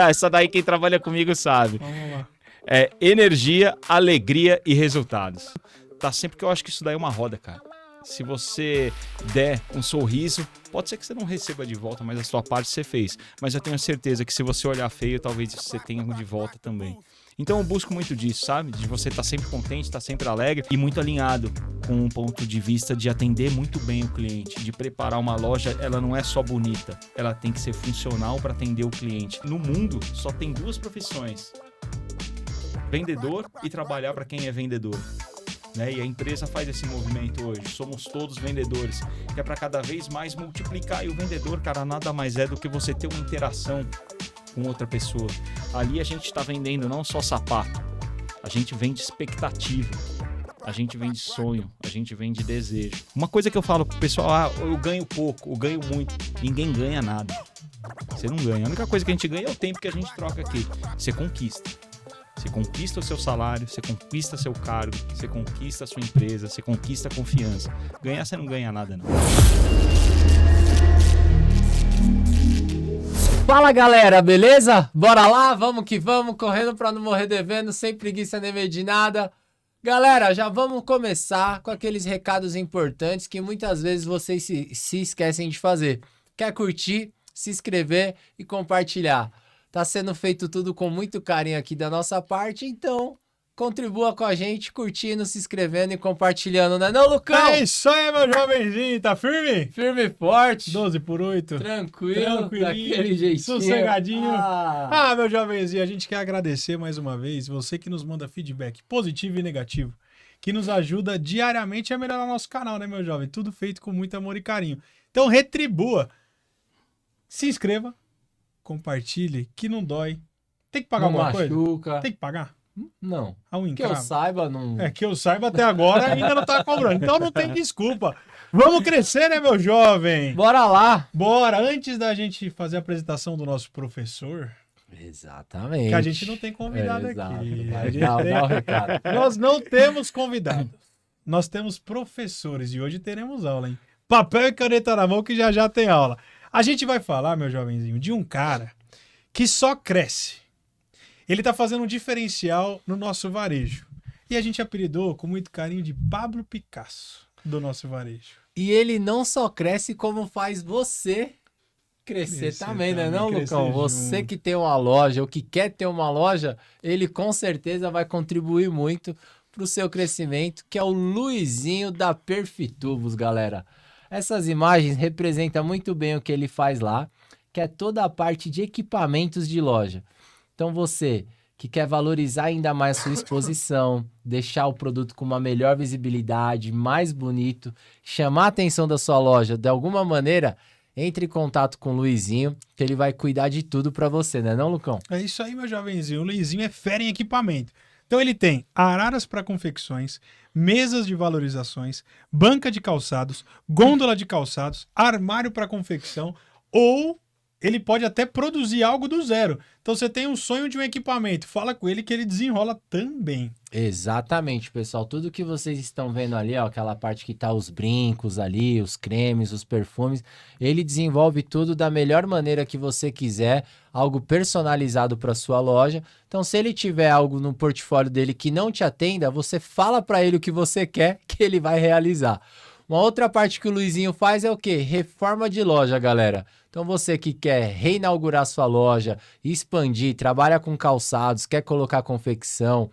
Essa daí quem trabalha comigo sabe. Vamos lá. É energia, alegria e resultados. Tá sempre que eu acho que isso daí é uma roda, cara. Se você der um sorriso, pode ser que você não receba de volta, mas a sua parte você fez. Mas eu tenho certeza que se você olhar feio, talvez você tenha de volta também. Então eu busco muito disso, sabe? De você estar sempre contente, estar sempre alegre e muito alinhado com um ponto de vista de atender muito bem o cliente, de preparar uma loja, ela não é só bonita, ela tem que ser funcional para atender o cliente. No mundo só tem duas profissões: vendedor e trabalhar para quem é vendedor. Né? E a empresa faz esse movimento hoje, somos todos vendedores, que é para cada vez mais multiplicar. E o vendedor, cara, nada mais é do que você ter uma interação com outra pessoa. Ali a gente está vendendo não só sapato, a gente vende expectativa, a gente vende sonho, a gente vende desejo. Uma coisa que eu falo pro pessoal, eu ganho pouco, eu ganho muito. Ninguém ganha nada, você não ganha. A única coisa que a gente ganha é o tempo que a gente troca aqui. Você conquista. Você conquista o seu salário, você conquista seu cargo, você conquista a sua empresa, você conquista a confiança. Ganhar, você não ganha nada, não. Fala, galera, beleza? Bora lá, vamos que vamos, correndo pra não morrer devendo, sem preguiça nem medo de nada. Galera, já vamos começar com aqueles recados importantes que muitas vezes vocês se esquecem de fazer. Quer curtir, se inscrever e compartilhar. Tá sendo feito tudo com muito carinho aqui da nossa parte, então contribua com a gente, curtindo, se inscrevendo e compartilhando, né não, Lucão? É isso aí, meu jovenzinho, tá firme? Firme e forte. 12/8. Tranquilo, Tranquilinho, daquele jeitinho. sossegadinho. Ah, Meu jovenzinho, a gente quer agradecer mais uma vez você que nos manda feedback positivo e negativo, que nos ajuda diariamente a melhorar nosso canal, né, meu jovem? Tudo feito com muito amor e carinho. Então retribua. Se inscreva, compartilhe, que não dói. Tem que pagar não alguma machuca. coisa? Tem que pagar? Não. A unha Que eu encrava? saiba, não... É, que eu saiba até agora ainda não tá cobrando. Então não tem desculpa. Vamos crescer, né, meu jovem? Bora lá. Bora, antes da gente fazer a apresentação do nosso professor, Exatamente. que a gente não tem convidado Exato. aqui. Vai, A gente dá tem- o recado. Nós não temos convidados. Nós temos professores e hoje teremos aula, hein? Papel e caneta na mão que já já tem aula. A gente vai falar, meu jovenzinho, de um cara que só cresce. Ele tá fazendo um diferencial no nosso varejo. E a gente apelidou com muito carinho de Pablo Picasso do nosso varejo. E ele não só cresce, como faz você crescer Crescer também, né também, não, crescer Lucão? Você junto. que tem uma loja, ou que quer ter uma loja, ele com certeza vai contribuir muito pro seu crescimento, que é o Luizinho da Perfitubos, galera. Essas imagens representam muito bem o que ele faz lá, que é toda a parte de equipamentos de loja. Então você que quer valorizar ainda mais a sua exposição, deixar o produto com uma melhor visibilidade, mais bonito, chamar a atenção da sua loja de alguma maneira, entre em contato com o Luizinho, que ele vai cuidar de tudo para você, né não, Lucão? É isso aí, meu jovenzinho. O Luizinho é fera em equipamento. Então ele tem araras para confecções, mesas de valorizações, banca de calçados, gôndola de calçados, armário para confecção, ou ele pode até produzir algo do zero. Então você tem um sonho de um equipamento, fala com ele que ele desenrola também. Exatamente, pessoal. Tudo que vocês estão vendo ali, ó, aquela parte que tá os brincos ali, os cremes, os perfumes, ele desenvolve tudo da melhor maneira que você quiser, algo personalizado para sua loja. Então, se ele tiver algo no portfólio dele que não te atenda, você fala para ele o que você quer que ele vai realizar. Uma outra parte que o Luizinho faz é o quê? Reforma de loja, galera. Então você que quer reinaugurar sua loja, expandir, trabalha com calçados, quer colocar confecção,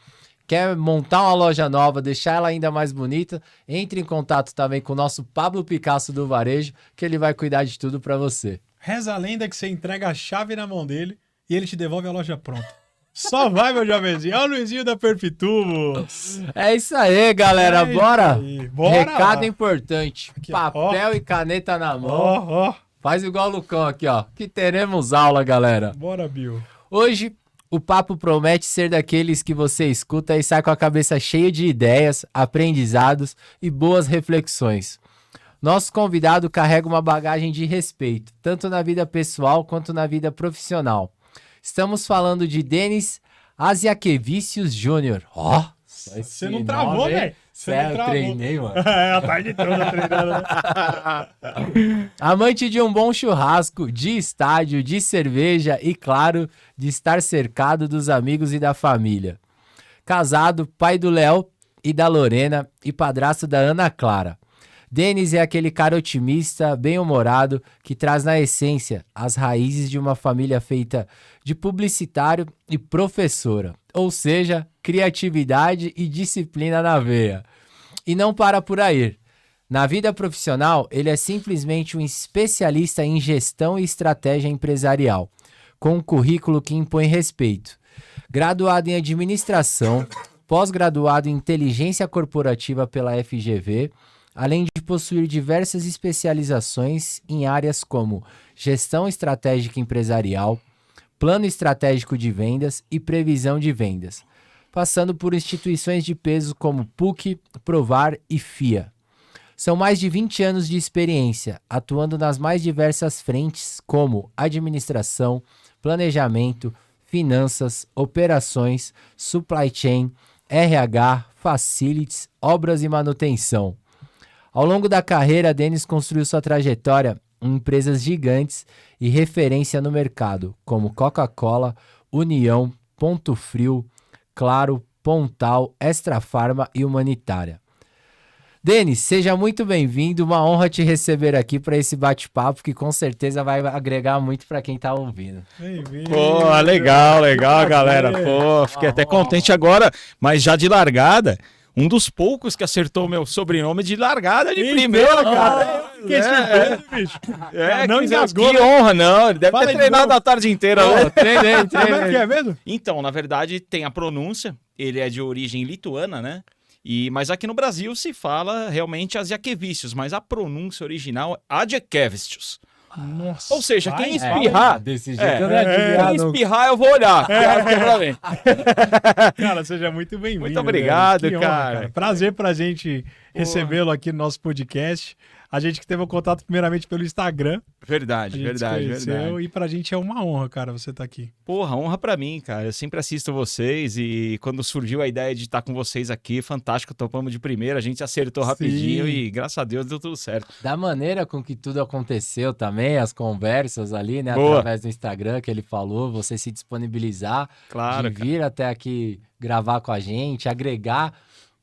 quer montar uma loja nova, deixar ela ainda mais bonita, entre em contato também com o nosso Pablo Picasso do Varejo, que ele vai cuidar de tudo para você. Reza a lenda que você entrega a chave na mão dele e ele te devolve a loja pronta. Só vai, meu jovenzinho. Olha o Luizinho da Perfitubos. É isso aí, galera. É isso Bora? aí. Bora Recado lá. importante. Aqui, ó. Papel e caneta na mão. Ó. Faz igual o Lucão aqui, ó. Que teremos aula, galera. Bora, Bill. Hoje, o papo promete ser daqueles que você escuta e sai com a cabeça cheia de ideias, aprendizados e boas reflexões. Nosso convidado carrega uma bagagem de respeito, tanto na vida pessoal quanto na vida profissional. Estamos falando de Denis Asiakevicius Jr. Nossa, você não travou, velho. Você não Eu travou. treinei, mano. É, a tarde toda treinando. Né? Amante de um bom churrasco, de estádio, de cerveja e, claro, de estar cercado dos amigos e da família. Casado, pai do Léo e da Lorena e padrasto da Ana Clara. Denis é aquele cara otimista, bem-humorado, que traz na essência as raízes de uma família feita de publicitário e professora. Ou seja, criatividade e disciplina na veia. E não para por aí. Na vida profissional, ele é simplesmente um especialista em gestão e estratégia empresarial, com um currículo que impõe respeito. Graduado em administração, pós-graduado em inteligência corporativa pela FGV, além de possuir diversas especializações em áreas como gestão estratégica empresarial, plano estratégico de vendas e previsão de vendas, passando por instituições de peso como PUC, Provar e FIA. São mais de 20 anos de experiência, atuando nas mais diversas frentes como administração, planejamento, finanças, operações, supply chain, RH, facilities, obras e manutenção. Ao longo da carreira, Denis construiu sua trajetória em empresas gigantes e referência no mercado, como Coca-Cola, União, Ponto Frio, Claro, Pontal, Extra Farma e Humanitária. Denis, seja muito bem-vindo, uma honra te receber aqui para esse bate-papo que com certeza vai agregar muito para quem tá ouvindo. Bem-vindo. Pô, legal, galera. Pô, fiquei até contente agora, mas já de largada, um dos poucos que acertou meu sobrenome de largada de primeira, cara. Que surpresa, bicho. Não engasgou. Que honra, não. Ele deve Fala ter de treinado novo. a tarde inteira. Pô, Né? treinei. Como é que é mesmo? Então, na verdade, tem a pronúncia. Ele é de origem lituana, né? Mas aqui no Brasil se fala realmente Asiakevicius, mas a pronúncia original é Adjekevicius. Nossa. Ou seja, vai, quem fala. espirrar, Desse jeito eu não adivinhava, quem não. espirrar eu vou olhar. Pra mim. Cara, seja muito bem-vindo. Muito obrigado, velho. Que honra, cara. Prazer pra gente recebê-lo aqui no nosso podcast. A gente que teve o contato primeiramente pelo Instagram. A Verdade. gente se conheceu e pra gente é uma honra, cara, você tá aqui. Porra, honra pra mim, cara. Eu sempre assisto vocês e quando surgiu a ideia de estar com vocês aqui, fantástico, topamos de primeira, a gente acertou rapidinho e graças a Deus deu tudo certo. Da maneira com que tudo aconteceu também, as conversas ali, né? Boa. Através do Instagram que ele falou, você se disponibilizar Claro, de vir até aqui gravar com a gente, agregar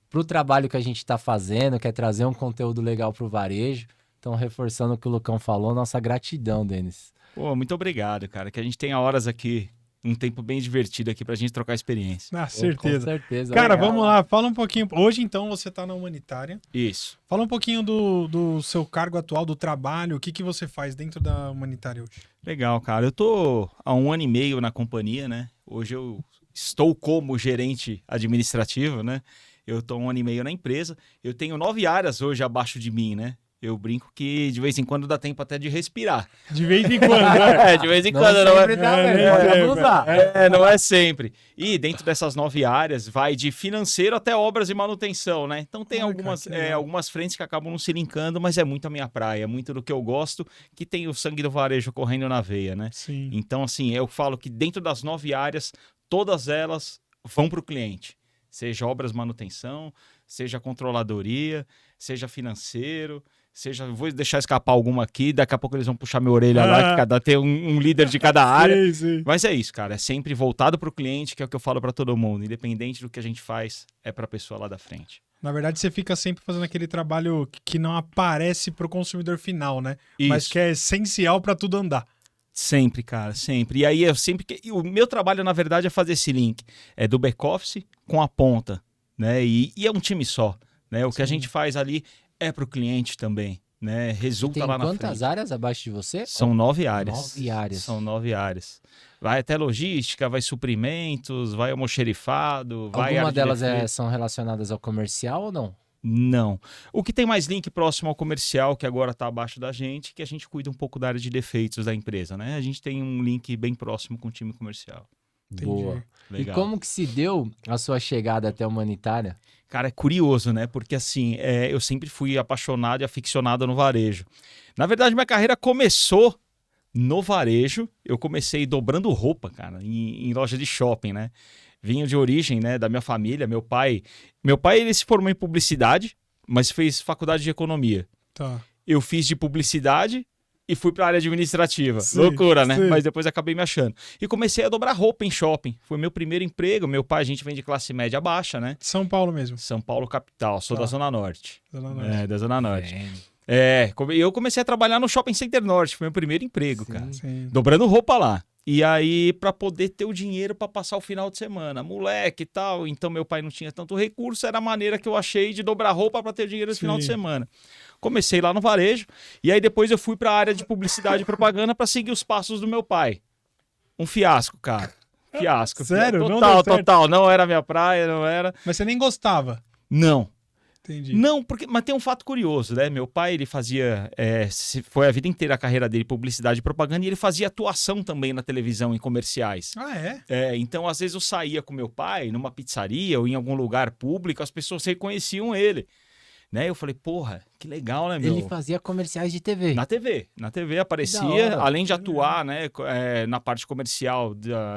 pro trabalho que a gente tá fazendo, que é trazer um conteúdo legal pro varejo. Então, reforçando o que o Lucão falou, nossa gratidão, Denis. Pô, muito obrigado, cara. Que a gente tenha horas aqui, um tempo bem divertido aqui pra gente trocar experiência. Ah, Com certeza. certeza. Cara, legal. vamos lá, fala um pouquinho. Hoje, então, você tá na Humanitária. Isso. Fala um pouquinho do seu cargo atual, do trabalho, o que você faz dentro da Humanitária hoje? Legal, cara. Eu tô há 1 ano e meio na companhia, né? Hoje eu estou como gerente administrativo, né? Eu tô 1 ano e meio na empresa. Eu tenho 9 áreas hoje abaixo de mim, né? Eu brinco que de vez em quando dá tempo até de respirar. De vez em quando, né? De vez em Não quando, não sempre é? dá, É, velho. nem Pode sempre. abusar. Não é sempre. E dentro dessas 9 áreas, vai de financeiro até obras e manutenção, né? Então tem Ah, algumas, cara, que legal. algumas frentes que acabam não se linkando, mas é muito a minha praia, é muito do que eu gosto, que tem o sangue do varejo correndo na veia, né? Sim. Então, assim, eu falo que dentro das 9 áreas, todas elas vão para o cliente. Seja obras, manutenção, seja controladoria, seja financeiro, seja... Vou deixar escapar alguma aqui, daqui a pouco eles vão puxar minha orelha lá, que tem um líder de cada área. Sim, sim. Mas é isso, cara. É sempre voltado para o cliente, que é o que eu falo para todo mundo. Independente do que a gente faz, é para a pessoa lá da frente. Na verdade, você fica sempre fazendo aquele trabalho que não aparece pro consumidor final, né? Isso. Mas que é essencial pra tudo andar. Sempre, cara, sempre. E aí eu sempre... e o meu trabalho, na verdade, é fazer esse link. É do back-office com a ponta, né? E é um time só, né? O que a gente faz ali é para o cliente também, né? Resulta Tem lá na quantas frente. áreas abaixo de você? São 9 áreas. 9 áreas. São 9 áreas. Vai até logística, vai suprimentos, vai almoxerifado, vai Alguma área de delas defeito. são relacionadas ao comercial ou não? Não. O que tem mais link próximo ao comercial, que agora está abaixo da gente, que a gente cuida um pouco da área de defeitos da empresa, né? A gente tem um link bem próximo com o time comercial. Entendi. Boa. Legal. E como que se deu a sua chegada até a Humanitária? Cara, é curioso, né? Porque assim, eu sempre fui apaixonado e aficionado no varejo. Na verdade, minha carreira começou no varejo. Eu comecei dobrando roupa, cara, em loja de shopping, né? vinham de origem, né, da minha família. Meu pai, ele se formou em publicidade, mas fez faculdade de economia. Tá. Eu fiz de publicidade e fui para a área administrativa. Sim, Loucura, né? sim. Mas depois acabei me achando. E comecei a dobrar roupa em shopping. Foi meu primeiro emprego. Meu pai, a gente vem de classe média baixa, né? São Paulo mesmo. São Paulo, capital. Sou Tá. da Zona Norte. Zona Norte. É, da Zona Norte. Bem, Eu comecei a trabalhar no Shopping Center Norte. Foi meu primeiro emprego, Sim. cara. Sim. Dobrando roupa lá. E aí, pra poder ter o dinheiro pra passar o final de semana. Moleque e tal. Então, meu pai não tinha tanto recurso. Era a maneira que eu achei de dobrar roupa pra ter dinheiro no final de Sim. semana. Comecei lá no varejo. E aí, depois eu fui pra área de publicidade e propaganda pra seguir os passos do meu pai. Um fiasco, cara. Fiasco. Sério? Não Total, deu certo? total. Não era minha praia, não era. Mas você nem gostava. Não. Entendi. Não, mas tem um fato curioso, né? Meu pai, ele fazia, foi a vida inteira a carreira dele, publicidade e propaganda, e ele fazia atuação também na televisão, em comerciais. Ah, é? Então, às vezes eu saía com meu pai numa pizzaria ou em algum lugar público, as pessoas reconheciam ele. Né? Eu falei, porra, que legal, né, meu? Ele fazia comerciais de TV. Na TV Da aparecia, hora. além de atuar, né, na parte comercial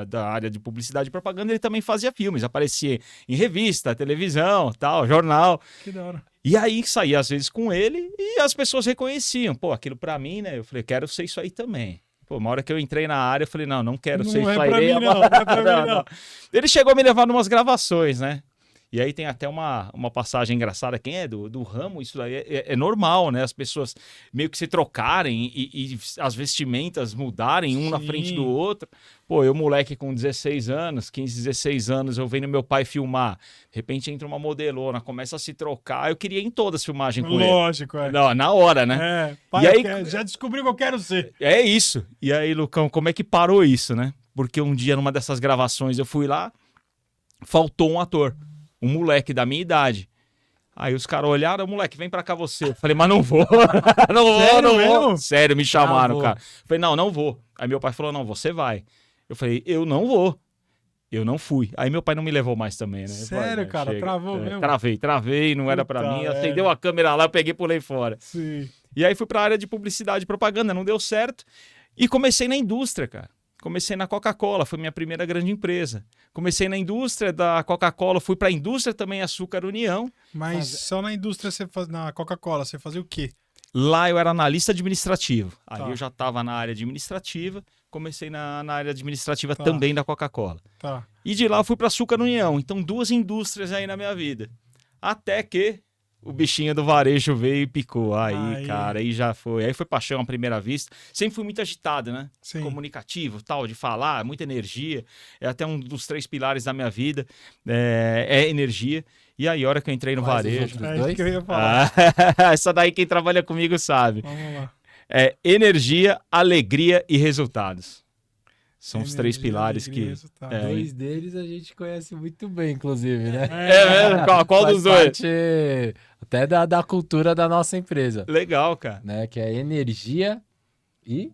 da área de publicidade e propaganda, ele também fazia filmes, aparecia em revista, televisão, tal, jornal. Que da hora. E aí saía às vezes com ele e as pessoas reconheciam. Pô, aquilo pra mim, né? Eu falei, quero ser isso aí também. Pô, uma hora que eu entrei na área, eu falei, não quero ser Não é isso aí. pra mim, não é pra mim, não. Ele chegou a me levar numas gravações, né? E aí tem até uma passagem engraçada. Quem é do ramo, isso daí é normal, né? As pessoas meio que se trocarem e as vestimentas mudarem um na Sim. frente do outro. Pô, eu moleque com 16 anos, 15, 16 anos, eu vendo meu pai filmar. De repente entra uma modelona, começa a se trocar. Eu queria ir em todas as filmagens com ele. Lógico, é. Não, na hora, né? É, pai, E aí- já descobriu que eu quero ser. É isso. E aí, Lucão, como é que parou isso, né? Porque um dia, numa dessas gravações, eu fui lá, faltou um ator, um moleque da minha idade. Aí os caras olharam, moleque, vem pra cá você. Eu falei, mas não vou. Sério não mesmo? vou. Sério, me chamaram, vou. cara. Eu falei, não vou. Aí meu pai falou, não, você vai. Eu falei, eu não vou. Eu não fui. Aí meu pai não me levou mais também, né? Eu falei, Sério, "Não, cara? chega." Travou mesmo? Travei, não era pra Puta mim. merda. Acendeu a câmera lá, eu peguei e pulei fora. Sim. E aí fui pra área de publicidade e propaganda, não deu certo. E comecei na indústria, cara. Comecei na Coca-Cola, foi minha primeira grande empresa. Comecei na indústria da Coca-Cola, fui pra indústria também Açúcar União. Mas só na indústria, na Coca-Cola, você fazia o quê? Lá eu era analista administrativo. Ali Tá. eu já estava na área administrativa. Comecei na área administrativa Tá. também da Coca-Cola. Tá. E de lá eu fui para Açúcar União. Então, duas indústrias aí na minha vida. Até que o bichinho do varejo veio e picou. Aí, cara, aí já foi. Aí foi paixão à primeira vista. Sempre fui muito agitado, né? Sim. Comunicativo, tal, de falar, muita energia. É até um dos 3 pilares da minha vida. É energia. E aí, a hora que eu entrei no Quais os varejo. outros? É dois? isso que eu ia falar. Essa daí quem trabalha comigo sabe. Vamos lá. É energia, alegria e resultados. São os 3 Energia, pilares alegria, que. resultado. É. Dois deles a gente conhece muito bem, inclusive, né? É mesmo? Qual Faz dos dois? parte até da cultura da nossa empresa, Legal, cara. né? Que é energia e...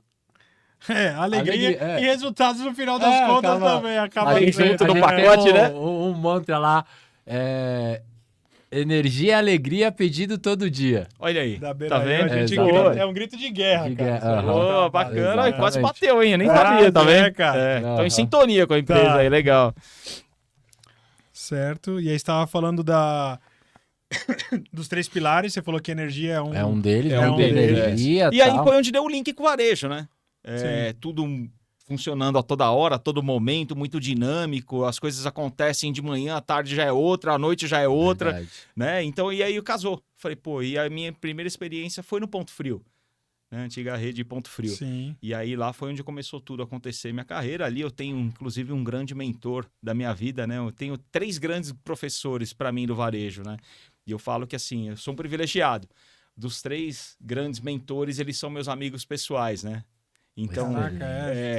É, alegria Alegria, é. e resultados no final das É, contas acaba- também. Acaba A Aí gente, sendo. junto no a gente pacote, tem né? um mantra lá, energia, alegria, pedido todo dia. Olha aí. Da Tá Beira-Rio, vendo? a gente Exatamente. grita, é um grito de guerra, De cara. guerra, Isso é aham. Ô, bacana. Exatamente. Quase bateu, hein? Eu nem Ah, sabia, tá é, vendo? cara. É, tô Aham. em sintonia com a empresa Tá. aí, legal. Certo. E aí você estava falando dos 3 pilares. Você falou que energia é um. É um deles, É é um um deles. energia E aí tal. foi onde deu o link com o varejo, né? Sim. Tudo funcionando a toda hora, a todo momento, muito dinâmico, as coisas acontecem de manhã, à tarde já é outra, à noite já é outra, Verdade. né? Então, e aí casou. Falei, pô, e a minha primeira experiência foi no Ponto Frio, né? Antiga rede Ponto Frio. Sim. E aí lá foi onde começou tudo a acontecer minha carreira. Ali eu tenho, inclusive, um grande mentor da minha vida, né? Eu tenho 3 grandes professores para mim do varejo, né? E eu falo que, assim, eu sou um privilegiado. Dos 3 grandes mentores, eles são meus amigos pessoais, né? Então, Caraca,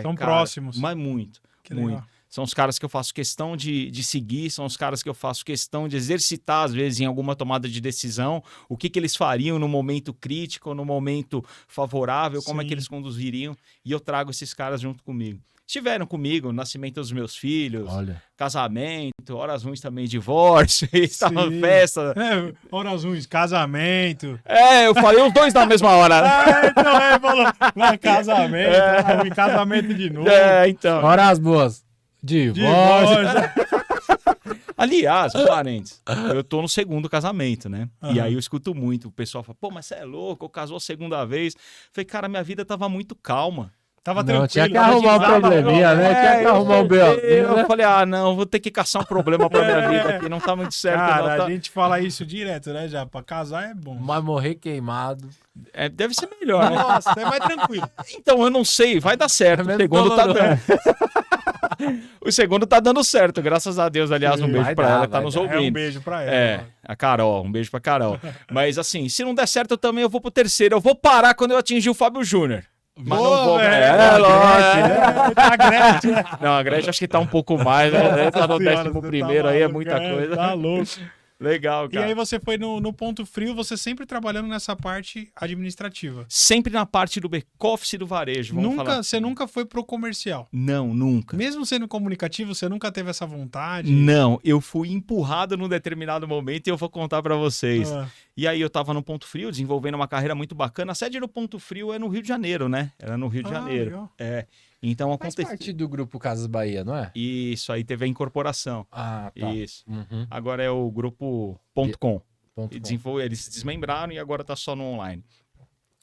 são cara, próximos. mas muito, Que muito. legal. São os caras que eu faço questão de seguir, são os caras que eu faço questão de exercitar, às vezes, em alguma tomada de decisão, o que eles fariam no momento crítico, no momento favorável, como é Sim. que eles conduziriam, e eu trago esses caras junto comigo. Estiveram comigo no nascimento dos meus filhos, Olha, casamento, horas ruins também, divórcio, estava Sim. festa. Horas ruins, casamento. Eu falei os dois na mesma hora. Então, falou. Não, casamento, casamento de novo. Então. horas boas. Divórcio. Divórcio. Aliás, parentes, eu tô no segundo casamento, né? E Aham. aí eu escuto muito, o pessoal fala, pô, mas você é louco, eu casou a segunda vez. Falei, cara, minha vida tava muito calma. Tava Não, tranquilo. tinha que tava arrumar um agitado, probleminha, né? Tinha que eu arrumar um B.O. Eu falei, não, vou ter que caçar um problema pra minha vida aqui, não tá muito certo. Cara, não, tá... a gente fala isso direto, né, já? Pra casar é bom. Mas morrer queimado. deve ser melhor, né? Nossa, é mais tranquilo. Então, eu não sei, vai dar certo. O menos segundo tá doloroso. dando. O segundo tá dando certo, graças a Deus. Aliás, um Sim, beijo vai pra dar, ela que tá vai nos dar. É um ouvindo. beijo pra ela. É, a Carol, um beijo pra Carol. Mas assim, se não der certo, eu vou pro terceiro. Eu vou parar quando eu atingir o Fábio Júnior. Mas Boa, não vou. velho. Lógico. Tá Gretchen, né? Não, a Gretchen acho que tá um pouco mais, né? Tá no Senhora, 11º você primeiro tá aí, é maluco, muita coisa. Tá louco. Legal, E cara. aí você foi no ponto frio, você sempre trabalhando nessa parte administrativa. Sempre na parte do back-office do varejo, vamos falar. Você nunca foi pro comercial. Não, nunca. Mesmo sendo comunicativo, você nunca teve essa vontade? Não, eu fui empurrado num determinado momento e eu vou contar pra vocês. Ah, E aí eu tava no Ponto Frio, desenvolvendo uma carreira muito bacana. A sede do Ponto Frio é no Rio de Janeiro, né? Era no Rio de Janeiro. legal. É. Então Faz aconteceu. parte do grupo Casas Bahia, não é? Isso, aí teve a incorporação. Ah, tá. Isso. Uhum. Agora é o grupo .com. Ponto E eles se desmembraram e agora tá só no online.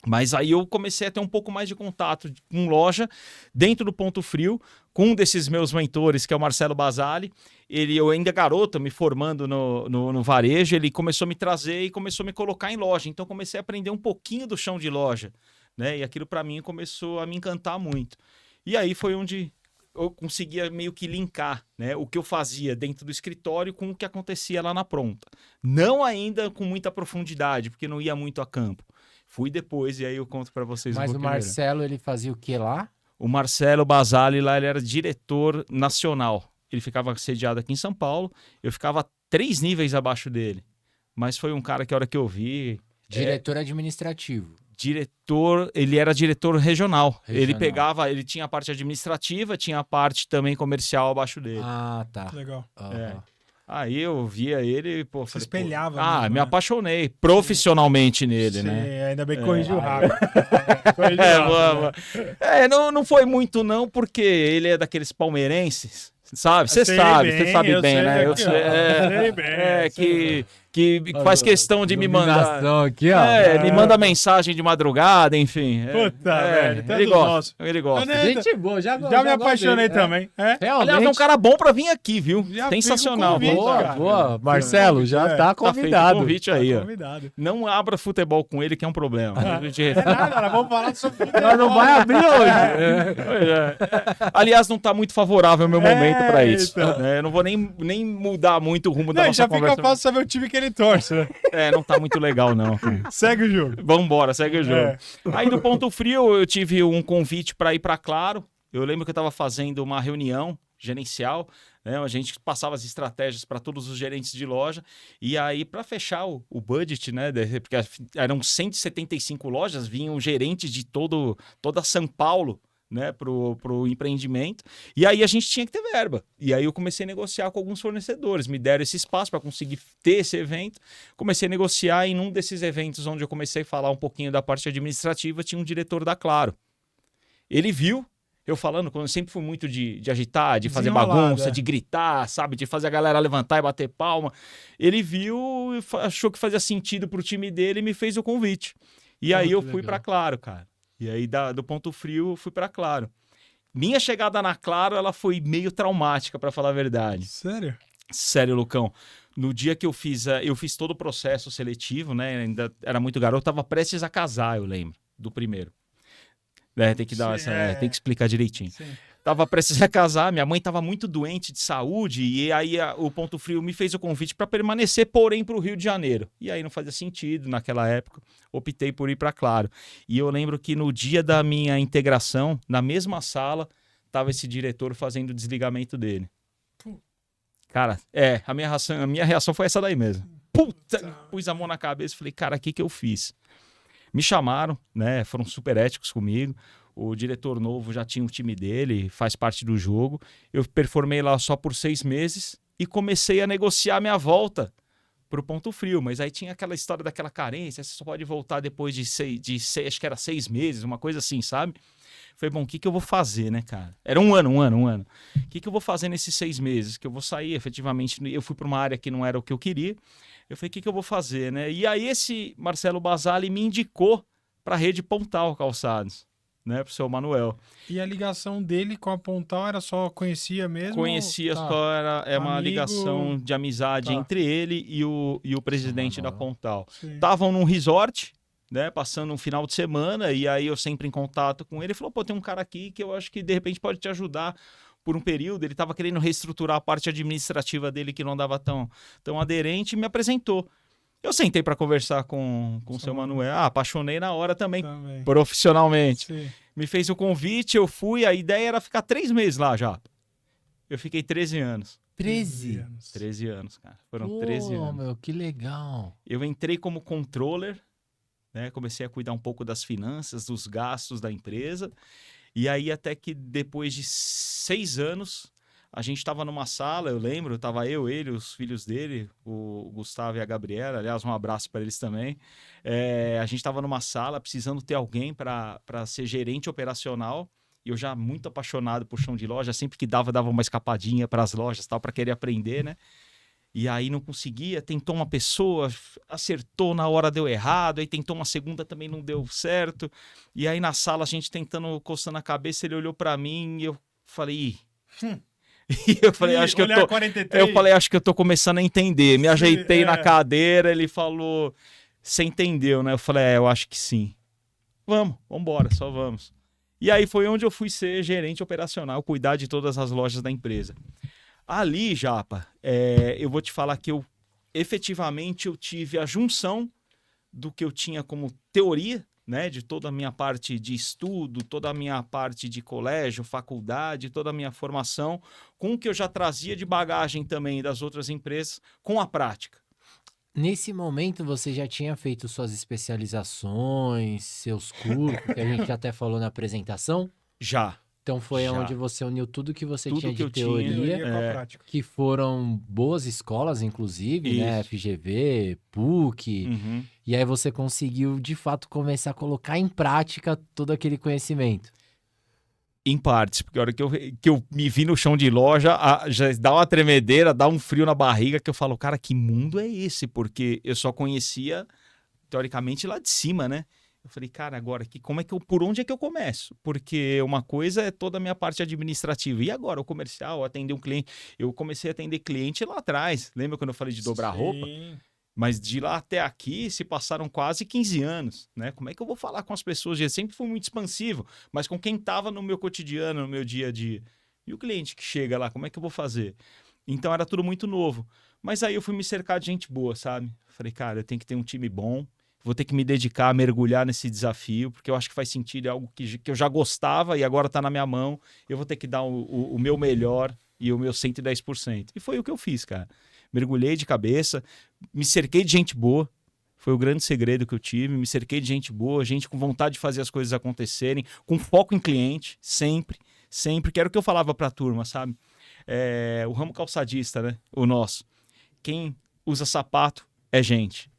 Mas aí eu comecei a ter um pouco mais de contato com loja dentro do Ponto Frio, com um desses meus mentores, que é o Marcelo Basali. Eu ainda garoto, me formando no varejo, ele começou a me trazer e começou a me colocar em loja. Então comecei a aprender um pouquinho do chão de loja, né? E aquilo para mim começou a me encantar muito. E aí foi onde eu conseguia meio que linkar, né, o que eu fazia dentro do escritório com o que acontecia lá na Pronta. Não ainda com muita profundidade, porque não ia muito a campo. Fui depois e aí eu conto para vocês Mas um o pouquinho melhor. Marcelo, ele fazia o que lá? O Marcelo Basali lá, ele era diretor nacional. Ele ficava sediado aqui em São Paulo. Eu ficava 3 níveis abaixo dele. Mas foi um cara que a hora que eu vi... Diretor administrativo. Diretor, ele era diretor regional. Ele Regional. ele tinha a parte administrativa, tinha a parte também comercial abaixo dele. Ah, tá. legal. Aham. Aí eu via ele, pô, Você falei, espelhava pô, mesmo, me né? apaixonei profissionalmente nele, Sim, né? ainda bem que corrigiu rápido. Não foi muito não, porque ele é daqueles palmeirenses, sabe? Você Sei sabe, bem, você sabe eu bem, sei né? Eu aqui, sei, ó. Sei bem, sei que faz questão de me mandar. Iluminação aqui, ó. Me manda mensagem de madrugada, enfim. Puta, velho, até ele do gosta, nosso. ele gosta. Eu nem- Gente boa, já Já me apaixonei também. É? Realmente. Aliás, é um cara bom pra vir aqui, viu? Já Sensacional. fica o convite, Boa, cara. boa. Marcelo, já É, tá Tá feito o convidado. convite aí, ó. Convidado. Não abra futebol com ele, que é um problema. A gente É nada, nós vamos falar sobre Nós não vai abrir hoje. Pois é. Aliás, não tá muito favorável o meu momento pra isso. então. Eu não vou nem mudar muito o rumo da Não, nossa já fica conversa. fácil saber o time que ele torce, né? Não tá muito legal, não. Segue o jogo. Vambora, segue o jogo. É. Aí do Ponto Frio, eu tive um convite para ir para Claro. Eu lembro que eu estava fazendo uma reunião gerencial, né? A gente passava as estratégias para todos os gerentes de loja. E aí, para fechar o budget, né? Porque eram 175 lojas, vinham gerentes de toda São Paulo, né, pro empreendimento. E aí a gente tinha que ter verba. E aí eu comecei a negociar com alguns fornecedores. Me deram esse espaço para conseguir ter esse evento. Comecei a negociar e num desses eventos onde eu comecei a falar um pouquinho da parte administrativa, tinha um diretor da Claro. Ele viu eu falando, quando eu sempre fui muito de agitar, de fazer Desenrolado, bagunça, de gritar, sabe? De fazer a galera levantar e bater palma. Ele viu e achou que fazia sentido pro time dele e me fez o convite. E aí eu fui para Claro, cara. E aí do Ponto Frio eu fui para Claro. Minha chegada na Claro, ela foi meio traumática, para falar a verdade. Sério? Sério, Lucão. No dia que eu fiz todo o processo seletivo, né? Ainda era muito garoto, tava prestes a casar, eu lembro, do primeiro. Tem que dar tem que explicar direitinho. Sim. Tava prestes a casar, minha mãe tava muito doente de saúde e aí o Ponto Frio me fez o convite para permanecer, porém para o Rio de Janeiro. E aí não fazia sentido naquela época, optei por ir para Claro. E eu lembro que no dia da minha integração, na mesma sala, tava esse diretor fazendo o desligamento dele. Cara, a minha reação foi essa daí mesmo. Puta, pus a mão na cabeça e falei, cara, o que que eu fiz? Me chamaram, né? Foram super éticos comigo. O diretor novo já tinha o time dele, faz parte do jogo. Eu performei lá só por 6 meses e comecei a negociar minha volta pro Ponto Frio, mas aí tinha aquela história daquela carência, você só pode voltar depois de seis, acho que era 6 meses, uma coisa assim, sabe? Falei, bom, o que eu vou fazer, né, cara? Era um ano. O que eu vou fazer nesses 6 meses? Que eu vou sair, efetivamente, eu fui para uma área que não era o que eu queria. Eu falei, o que eu vou fazer, né? E aí esse Marcelo Basali me indicou para a rede Pontal Calçados, né, pro seu Manuel. E a ligação dele com a Pontal era só conhecia mesmo? Conhecia, Tá. só era uma Amigo. ligação de amizade Tá. entre ele e o presidente da Manuel. Pontal. Sim. Estavam num resort, né, passando um final de semana, e aí eu sempre em contato com ele, falou, pô, tem um cara aqui que eu acho que de repente pode te ajudar por um período. Ele estava querendo reestruturar a parte administrativa dele que não dava tão aderente, e me apresentou. Eu sentei para conversar com o seu Manuel, apaixonei na hora também, Também. profissionalmente. Sim. Me fez o convite, eu fui, a ideia era ficar 3 meses lá já. Eu fiquei 13 anos. 13. 13 anos, cara. Foram Pô, 13 anos. meu, que legal. Eu entrei como controller, né? Comecei a cuidar um pouco das finanças, dos gastos da empresa. E aí até que depois de 6 anos, a gente estava numa sala, eu lembro, estava ele, os filhos dele, o Gustavo e a Gabriela, aliás, um abraço para eles também. A gente estava numa sala precisando ter alguém para ser gerente operacional. E eu já muito apaixonado por chão de loja, sempre que dava uma escapadinha para as lojas, tal, para querer aprender, né? E aí não conseguia, tentou uma pessoa, acertou, na hora deu errado, aí tentou uma segunda, também não deu certo. E aí na sala a gente tentando, coçando a cabeça, ele olhou para mim e eu falei... E eu falei, acho que Olhar 43. eu falei, acho que eu tô começando a entender. Me Sim, ajeitei na é. cadeira, ele falou, você entendeu, né? Eu falei, eu acho que sim. Vamos embora, só vamos. E aí foi onde eu fui ser gerente operacional, cuidar de todas as lojas da empresa. Ali, Japa, eu vou te falar que efetivamente eu tive a junção do que eu tinha como teoria, né, de toda a minha parte de estudo, toda a minha parte de colégio, faculdade, toda a minha formação, com o que eu já trazia de bagagem também das outras empresas, com a prática. Nesse momento você já tinha feito suas especializações, seus cursos, que a gente até falou na apresentação? Já. Então foi Já. onde você uniu tudo que você Tudo tinha que de eu tinha, teoria, Com a prática. que foram boas escolas, inclusive, né? Isso. FGV, PUC. Uhum. E aí você conseguiu, de fato, começar a colocar em prática todo aquele conhecimento. Em partes, porque a hora que eu me vi no chão de loja, já dá uma tremedeira, dá um frio na barriga, que eu falo, cara, que mundo é esse? Porque eu só conhecia, teoricamente, lá de cima, né? Eu falei, cara, agora, por onde é que eu começo? Porque uma coisa é toda a minha parte administrativa. E agora, o comercial, atender um cliente? Eu comecei a atender cliente lá atrás. Lembra quando eu falei de dobrar roupa? Sim. Mas de lá até aqui se passaram quase 15 anos, né? Como é que eu vou falar com as pessoas? Eu sempre fui muito expansivo, mas com quem estava no meu cotidiano, no meu dia a dia. E o cliente que chega lá, como é que eu vou fazer? Então era tudo muito novo. Mas aí eu fui me cercar de gente boa, sabe? Falei, cara, eu tenho que ter um time bom, vou ter que me dedicar a mergulhar nesse desafio, porque eu acho que faz sentido, é algo que eu já gostava e agora está na minha mão. Eu vou ter que dar o meu melhor e o meu 110%. E foi o que eu fiz, cara. Mergulhei de cabeça, me cerquei de gente boa, foi o grande segredo que eu tive, me cerquei de gente boa, gente com vontade de fazer as coisas acontecerem, com foco em cliente, sempre, que era o que eu falava pra turma, sabe? O ramo calçadista, né? O nosso. Quem usa sapato é gente.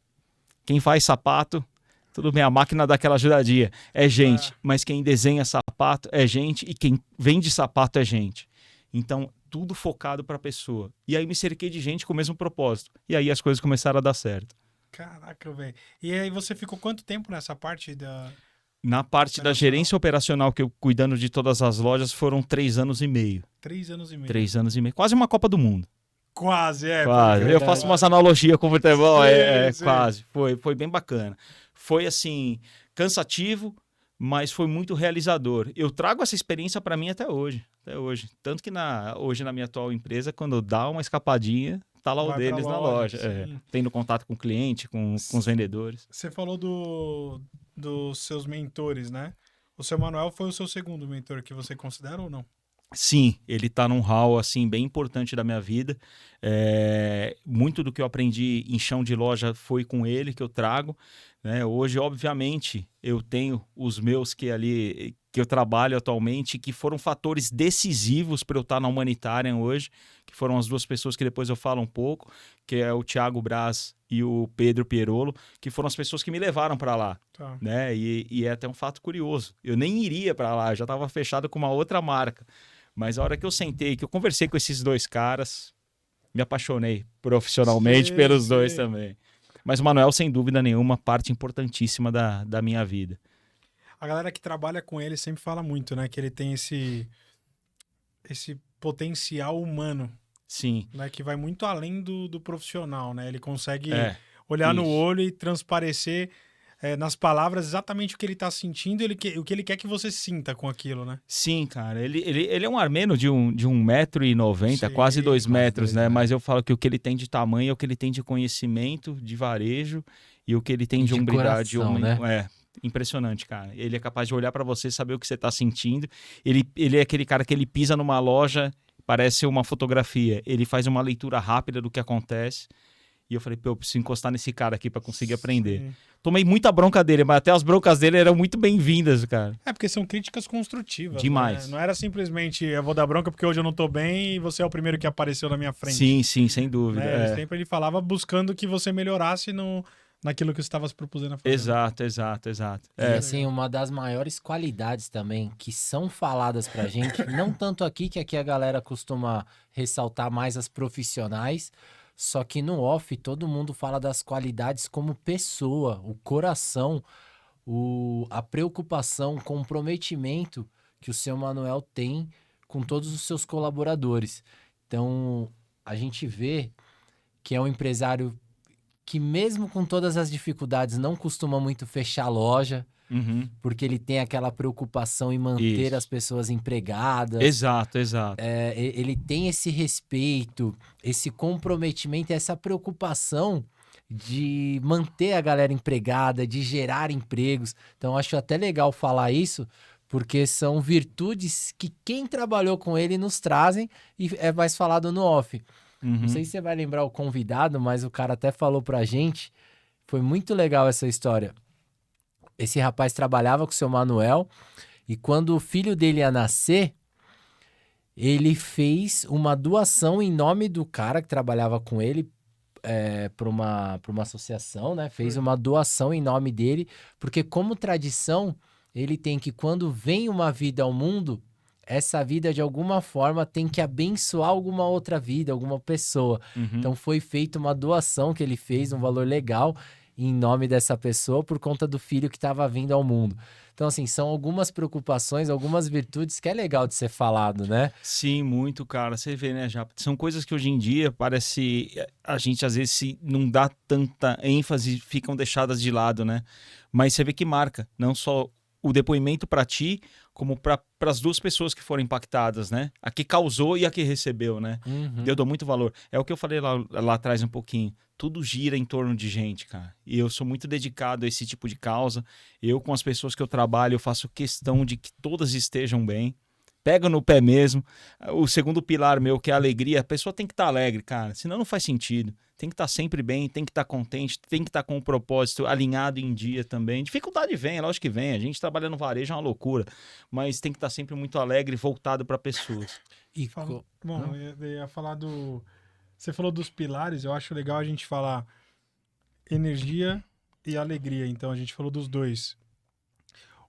Quem faz sapato, tudo bem, a máquina dá aquela ajudadinha, é gente. Mas quem desenha sapato é gente e quem vende sapato é gente. Então, tudo focado para a pessoa. E aí me cerquei de gente com o mesmo propósito. E aí as coisas começaram a dar certo. Caraca, velho. E aí você ficou quanto tempo nessa parte da... Na parte da gerência operacional, que eu cuidando de todas as lojas, foram 3 anos e meio. 3 anos e meio. 3 anos e meio. Quase uma Copa do Mundo. Quase, Quase. porque- Eu faço umas analogias com o futebol. Sim, sim. Quase. Foi bem bacana. Foi, assim, cansativo, mas foi muito realizador. Eu trago essa experiência para mim até hoje. Tanto que hoje na minha atual empresa, quando dá uma escapadinha, tá lá o Vai pra deles na loja. sim. Tendo contato com o cliente, com os vendedores. Você falou dos seus mentores, né? O seu Manuel foi o seu segundo mentor que você considera ou não? Sim, ele tá num hall assim bem importante da minha vida. Muito do que eu aprendi em chão de loja foi com ele que eu trago, né? Hoje, obviamente, eu tenho os meus que eu trabalho atualmente, que foram fatores decisivos para eu estar na Humanitarian hoje, que foram as 2 pessoas que depois eu falo um pouco, que é o Thiago Braz e o Pedro Pierolo, que foram as pessoas que me levaram para lá, Tá. né? E é até um fato curioso. Eu nem iria para lá, eu já estava fechado com uma outra marca. Mas a hora que eu sentei, que eu conversei com esses dois caras, me apaixonei profissionalmente Sei, pelos dois sei. também. Mas o Manuel, sem dúvida nenhuma, parte importantíssima da minha vida. A galera que trabalha com ele sempre fala muito, né? Que ele tem esse potencial humano, Sim. né? Que vai muito além do profissional, né? Ele consegue isso. olhar no olho e transparecer nas palavras exatamente o que ele tá sentindo e o que ele quer que você sinta com aquilo, né? Sim, cara. Ele é um armeno de 1,90 m, Sim, quase 2 quase metros, 2 né? metros. Mas eu falo que o que ele tem de tamanho é o que ele tem de conhecimento, de varejo e o que ele tem E de de hombridade. coração, né? É impressionante, cara. Ele é capaz de olhar pra você, saber o que você tá sentindo. Ele é aquele cara que ele pisa numa loja, parece uma fotografia. Ele faz uma leitura rápida do que acontece. E eu falei, pô, eu preciso encostar nesse cara aqui pra conseguir aprender. Sim. Tomei muita bronca dele, mas até as broncas dele eram muito bem-vindas, cara. É, porque são críticas construtivas. Demais. Né? Não era simplesmente eu vou dar bronca porque hoje eu não tô bem e você é o primeiro que apareceu na minha frente. Sim, sim, sem dúvida. Né? é. Sempre ele falava buscando que você melhorasse naquilo que você estava se propuseram a fazer. Exato. E assim, uma das maiores qualidades também que são faladas pra gente, não tanto aqui, que aqui a galera costuma ressaltar mais as profissionais, só que no off todo mundo fala das qualidades como pessoa, o coração, a preocupação, o comprometimento que o seu Manuel tem com todos os seus colaboradores. Então, a gente vê que é um empresário que mesmo com todas as dificuldades não costuma muito fechar a loja, Uhum. porque ele tem aquela preocupação em manter Isso. as pessoas empregadas. Exato. Ele tem esse respeito, esse comprometimento, essa preocupação de manter a galera empregada, de gerar empregos. Então, acho até legal falar isso, porque são virtudes que quem trabalhou com ele nos trazem e é mais falado no off. Uhum. Não sei se você vai lembrar o convidado, mas o cara até falou pra gente. Foi muito legal essa história. Esse rapaz trabalhava com o seu Manuel e quando o filho dele ia nascer, ele fez uma doação em nome do cara que trabalhava com ele para uma associação, né? Fez uma doação em nome dele, porque como tradição, ele tem que quando vem uma vida ao mundo, essa vida, de alguma forma, tem que abençoar alguma outra vida, alguma pessoa. Uhum. Então, foi feita uma doação que ele fez, um valor legal, em nome dessa pessoa, por conta do filho que estava vindo ao mundo. Então, assim, são algumas preocupações, algumas virtudes que é legal de ser falado, né? Sim, muito, cara. Você vê, né, já são coisas que hoje em dia parece a gente às vezes não dá tanta ênfase, ficam deixadas de lado, né? Mas você vê que marca, não só o depoimento para ti, como para as duas pessoas que foram impactadas, né? A que causou e a que recebeu, né? Uhum. Eu dou muito valor. É o que eu falei lá atrás um pouquinho. Tudo gira em torno de gente, cara. E eu sou muito dedicado a esse tipo de causa. Eu, com as pessoas que eu trabalho, eu faço questão de que todas estejam bem. Pega no pé mesmo. O segundo pilar meu, que é a alegria, a pessoa tem que estar alegre, cara. Senão não faz sentido. Tem que estar sempre bem, tem que estar contente, tem que estar com o propósito alinhado em dia também. Dificuldade vem, lógico que vem. A gente trabalha no varejo é uma loucura. Mas tem que estar sempre muito alegre e voltado para pessoas. Bom, eu ia falar do... Você falou dos pilares, eu acho legal a gente falar energia e alegria. Então, a gente falou dos dois.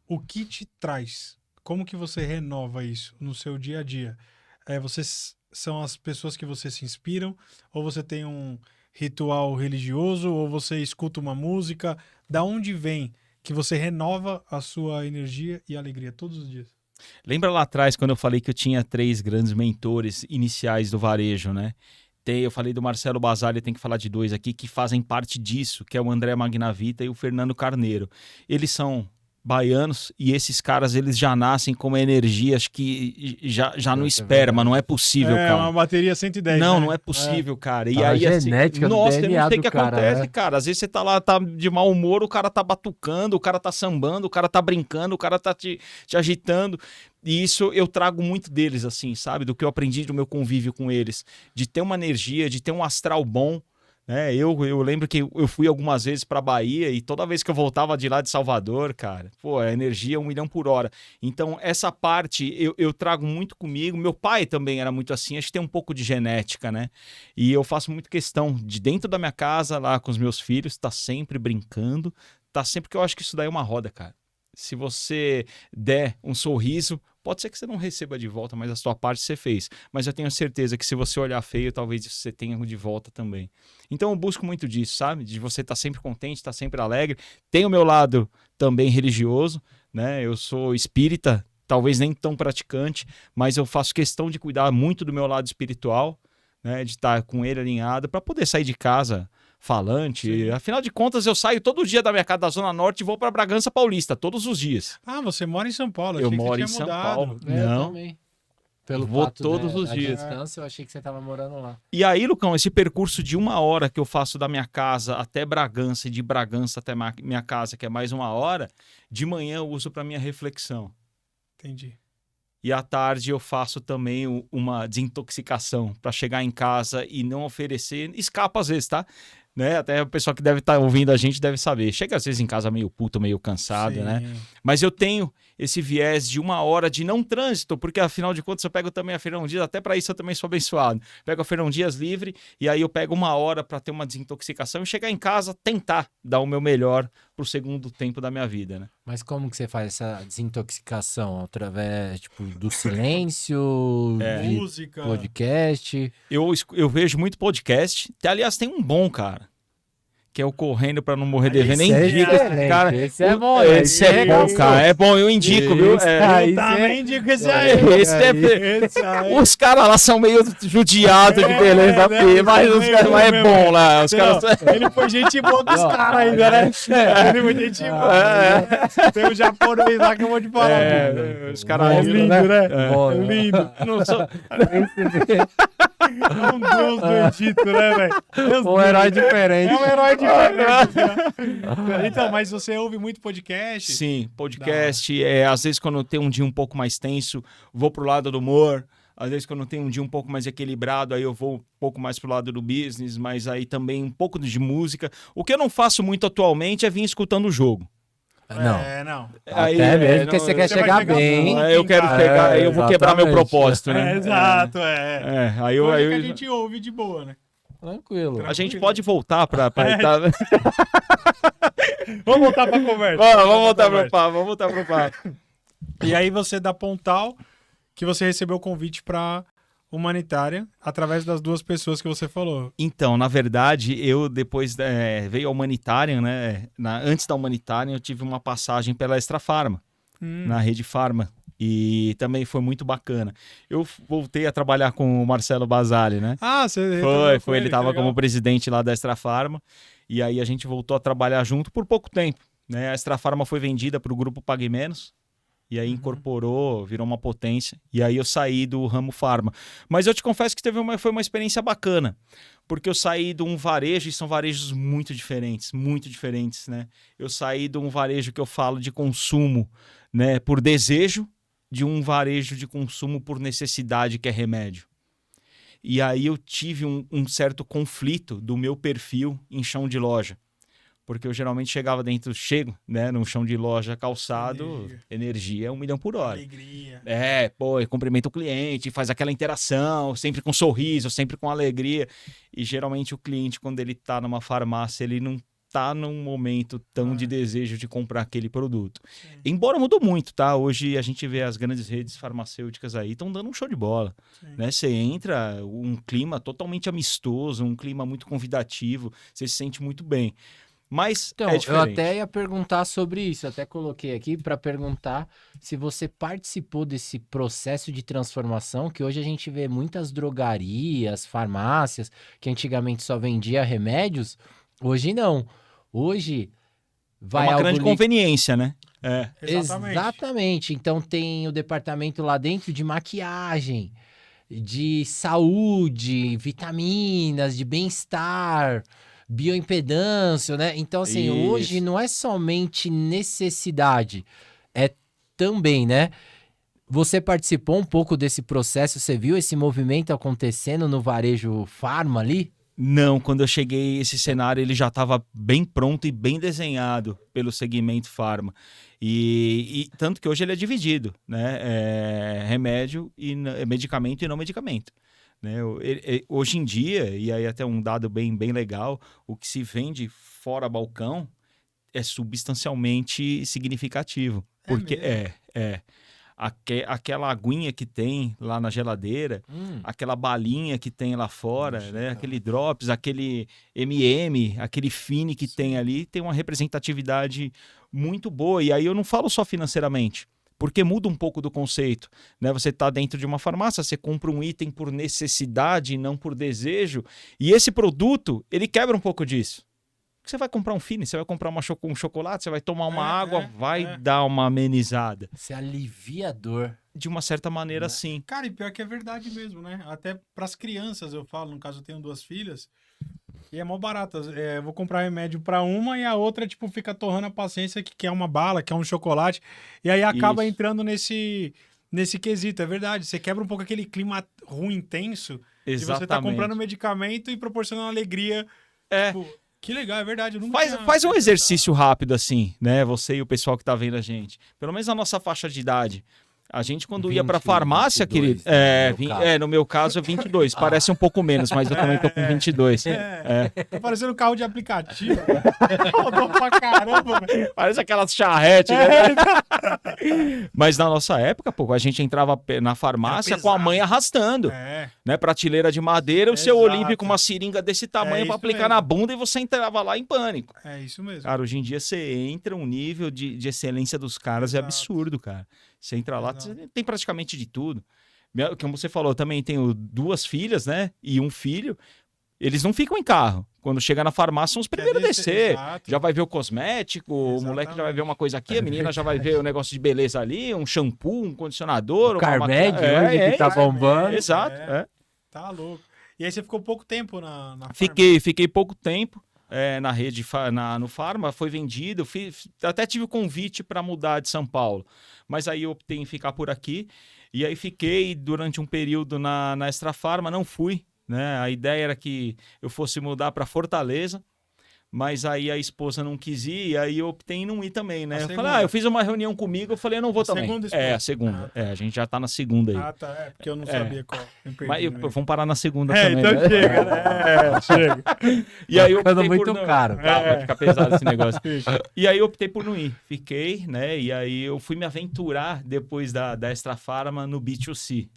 O que te traz? Como que você renova isso no seu dia a dia? Vocês são as pessoas que você se inspiram? Ou você tem um ritual religioso? Ou você escuta uma música? Da onde vem que você renova a sua energia e alegria todos os dias? Lembra lá atrás, quando eu falei que eu tinha 3 grandes mentores iniciais do varejo, né? Eu falei do Marcelo Basali, tem que falar de 2 aqui, que fazem parte disso, que é o André Magnavita e o Fernando Carneiro. Eles são baianos e esses caras, eles já nascem com uma energia, acho que já no esperma, não é possível, cara. Uma bateria 110, Não, né? não é possível, cara. E Tá aí, na genética do nossa, eu DNA não sei o do que cara, acontece, né? cara. Às vezes você tá lá, tá de mau humor, o cara tá batucando, o cara tá sambando, o cara tá brincando, o cara tá te agitando. E isso eu trago muito deles, assim, sabe? Do que eu aprendi do meu convívio com eles. De ter uma energia, de ter um astral bom, Eu lembro que eu fui algumas vezes para Bahia e toda vez que eu voltava de lá de Salvador, cara, pô, a energia 1 milhão por hora. Então, essa parte eu trago muito comigo. Meu pai também era muito assim, acho que tem um pouco de genética, né? E eu faço muito questão de dentro da minha casa, lá com os meus filhos, tá sempre brincando, tá sempre, porque eu acho que isso daí é uma roda, cara. Se você der um sorriso, pode ser que você não receba de volta, mas a sua parte você fez. Mas eu tenho certeza que se você olhar feio, talvez você tenha de volta também. Então eu busco muito disso, sabe? De você estar sempre contente, estar sempre alegre. Tem o meu lado também religioso, né? Eu sou espírita, talvez nem tão praticante, mas eu faço questão de cuidar muito do meu lado espiritual, né? De estar com ele alinhado, para poder sair de casa falante. Sim. Afinal de contas, eu saio todo dia da minha casa da Zona Norte e vou para Bragança Paulista, todos os dias. Ah, você mora em São Paulo. Eu achei que moro você em tinha São mudado. Paulo. Eu Não. também. Pelo Vou fato todos os da dias. distância, eu achei que você tava morando lá. E aí, Lucão, esse percurso de 1 hora que eu faço da minha casa até Bragança e de Bragança até minha casa, que é mais 1 hora, de manhã eu uso para minha reflexão. Entendi. E à tarde eu faço também uma desintoxicação para chegar em casa e não oferecer. Escapa às vezes, tá? Né? Até o pessoal que deve estar ouvindo a gente deve saber. Chega às vezes em casa meio puto, meio cansado, Sim. né? Mas eu tenho esse viés de 1 hora de não trânsito, porque afinal de contas eu pego também a Feirão Dias, até para isso eu também sou abençoado. Pego a Feirão Dias livre e aí eu pego 1 hora para ter uma desintoxicação e chegar em casa, tentar dar o meu melhor pro segundo tempo da minha vida, né? Mas como que você faz essa desintoxicação? Através, tipo, do silêncio, de Música. podcast? Eu vejo muito podcast. Aliás, tem um bom, cara, que é o Correndo para Não Morrer Devendo. Nem é indica, diferente, cara. esse é bom, Esse é bom, isso. cara. É bom, eu indico, viu? Esse É, aí. Eu também digo esse aí. Esse Esse aí. Os caras lá são meio judiados de beleza, né? filho, mas os caras mas é bom lá. Os caras. Não, ele foi gente boa com os caras ainda, né? Ele foi gente boa. Tem um japonês lá que eu vou te falar. É, os caras. É lindo, né? Bom, É lindo. Não sou- Um deus do Egito, né, velho? Deus um do herói Egito. diferente. É um herói diferente. Né? Então, mas você ouve muito podcast? Sim, podcast. Às vezes, quando eu tenho um dia um pouco mais tenso, vou pro lado do humor. Às vezes, quando eu tenho um dia um pouco mais equilibrado, aí eu vou um pouco mais pro lado do business, mas aí também um pouco de música. O que eu não faço muito atualmente é vir escutando o jogo. Não. É, não. Até mesmo porque você quer você vai chegar chegar bem. bom. Eu quero É, pegar, aí eu vou quebrar meu exatamente. propósito, né? É, exato, é. Aí eu, Coisa aí que eu- a gente ouve de boa, né? Tranquilo. a gente pode voltar pra Vamos voltar pra conversa. Vamos voltar pro papo, vamos voltar pro papo. E aí você da Pontal, que você recebeu o convite pra humanitária através das 2 pessoas que você falou. Então, na verdade, eu depois veio a Humanitária, né? Antes da Humanitária, eu tive uma passagem pela Extra Farma, na Rede Farma. E também foi muito bacana. Eu voltei a trabalhar com o Marcelo Basali, né? Ah, você Foi. Ele estava como presidente lá da Extra Farma. E aí a gente voltou a trabalhar junto por pouco tempo, né? A Extra Farma foi vendida para o grupo Pague Menos. E aí incorporou, virou uma potência. E aí eu saí do ramo farma. Mas eu te confesso que foi uma experiência bacana. Porque eu saí de um varejo, e são varejos muito diferentes, né? Eu saí de um varejo que eu falo de consumo, né, por desejo, de um varejo de consumo por necessidade, que é remédio. E aí eu tive um certo conflito do meu perfil em chão de loja. Porque eu geralmente chegava né, num chão de loja calçado, energia é 1 milhão por hora. Alegria. Cumprimenta o cliente, faz aquela interação, sempre com sorriso, sempre com alegria. E geralmente o cliente, quando ele tá numa farmácia, ele não tá num momento tão de desejo de comprar aquele produto. Sim. Embora mudou muito, tá? Hoje a gente vê as grandes redes farmacêuticas aí, estão dando um show de bola. Né? Você entra, um clima totalmente amistoso, um clima muito convidativo, você se sente muito bem. Mas Então, é eu diferente. até ia perguntar sobre isso, até coloquei aqui para perguntar se você participou desse processo de transformação, que hoje a gente vê muitas drogarias, farmácias, que antigamente só vendia remédios, hoje não. Hoje vai é uma algo grande conveniência, né? É. Exatamente. Então tem o departamento lá dentro de maquiagem, de saúde, vitaminas, de bem-estar, bioimpedância, né? Então, assim, Isso. hoje não é somente necessidade, é também, né? Você participou um pouco desse processo, você viu esse movimento acontecendo no varejo farma ali? Não, quando eu cheguei, esse cenário ele já estava bem pronto e bem desenhado pelo segmento farma. E tanto que hoje ele é dividido, né? Remédio e medicamento e não medicamento. Né? Hoje em dia, e aí até um dado bem legal, o que se vende fora balcão é substancialmente significativo. Porque aquela aguinha que tem lá na geladeira, aquela balinha que tem lá fora, né? Aquele drops, aquele MM, aquele Fine que tem ali, tem uma representatividade muito boa. E aí eu não falo só financeiramente, porque muda um pouco do conceito, né? Você está dentro de uma farmácia, você compra um item por necessidade e não por desejo, e esse produto, ele quebra um pouco disso. Você vai comprar um Fine, você vai comprar um chocolate, você vai tomar uma água, vai dar uma amenizada. Você alivia a dor. De uma certa maneira, sim. Cara, e pior que é verdade mesmo, né? Até pras crianças eu falo, no caso eu tenho 2 filhas, e é mó barato. Eu vou comprar remédio pra uma e a outra, tipo, fica torrando a paciência que quer uma bala, quer um chocolate, e aí acaba entrando nesse quesito, é verdade. Você quebra um pouco aquele clima ruim, intenso, de você tá comprando medicamento e proporcionando alegria. Tipo, que legal, é verdade. Eu nunca faz um exercício rápido assim, né? Você e o pessoal que tá vendo a gente. Pelo menos a nossa faixa de idade. A gente, quando ia pra farmácia, 22, querido... no meu caso é 22. Parece um pouco menos, mas eu também tô com 22. Tá parecendo um carro de aplicativo. Rodou pra caramba, velho. Parece aquelas charretes, né? Mas na nossa época, pô, a gente entrava na farmácia com a mãe arrastando. Né? Prateleira de madeira, o seu Olímpio com uma seringa desse tamanho pra aplicar na bunda e você entrava lá em pânico. É isso mesmo. Cara, hoje em dia você entra, um nível de excelência dos caras é absurdo, cara. Você entra lá, você tem praticamente de tudo. Como você falou, eu também tenho 2 filhas, né? E um filho. Eles não ficam em carro. Quando chega na farmácia, são os primeiros a descer. Já vai ver o cosmético, o moleque já vai ver uma coisa aqui, a menina já vai ver o negócio de beleza ali, um shampoo, um condicionador. O Carmed hoje que tá bombando. Exato. Tá louco. E aí você ficou pouco tempo na farma? Fiquei pouco tempo. Na rede, no Farma, foi vendido, até tive o convite para mudar de São Paulo, mas aí eu optei em ficar por aqui, e aí fiquei durante um período na Extra Farma, não fui, né? A ideia era que eu fosse mudar para Fortaleza, mas aí a esposa não quis ir, e aí eu optei em não ir também, né? Eu falei, eu fiz uma reunião comigo, eu falei, eu não vou também. A segunda. A gente já tá na segunda aí. Tá, porque eu não sabia qual. Mas vamos parar na segunda também. Então né? chega, né? Chega. E aí eu optei muito caro. Vai ficar pesado esse negócio. E aí eu optei por não ir. Fiquei, né? E aí eu fui me aventurar depois da Extra Farma no B2C.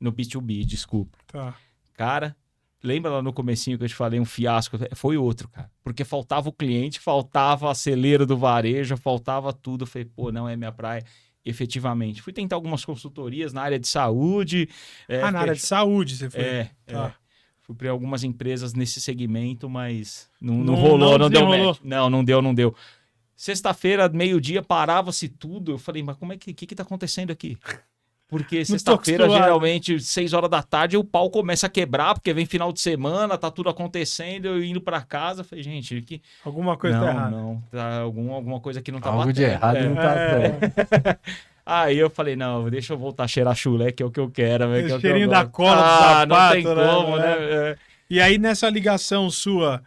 No B2B, desculpa. Tá. Cara, lembra lá no comecinho que eu te falei, um fiasco? Foi outro, cara. Porque faltava o cliente, faltava a celeira do varejo, faltava tudo. Eu falei, pô, não é minha praia. Efetivamente. Fui tentar algumas consultorias na área de saúde. Na área de saúde você foi? Fui para algumas empresas nesse segmento, mas não rolou, não deu match. Não deu. Sexta-feira, meio-dia, parava-se tudo. Eu falei, mas como é que tá acontecendo aqui? Porque sexta-feira, geralmente, 6 horas da tarde, o pau começa a quebrar, porque vem final de semana, tá tudo acontecendo, eu indo pra casa, falei, gente, que... Alguma coisa tá errada. Não, tá alguma coisa que não tá batendo. Algo de errado não tá certo. Aí eu falei, não, deixa eu voltar a cheirar chulé, que é o que eu quero. O cheirinho da cola do sapato, não tem como, né? E aí, nessa ligação sua,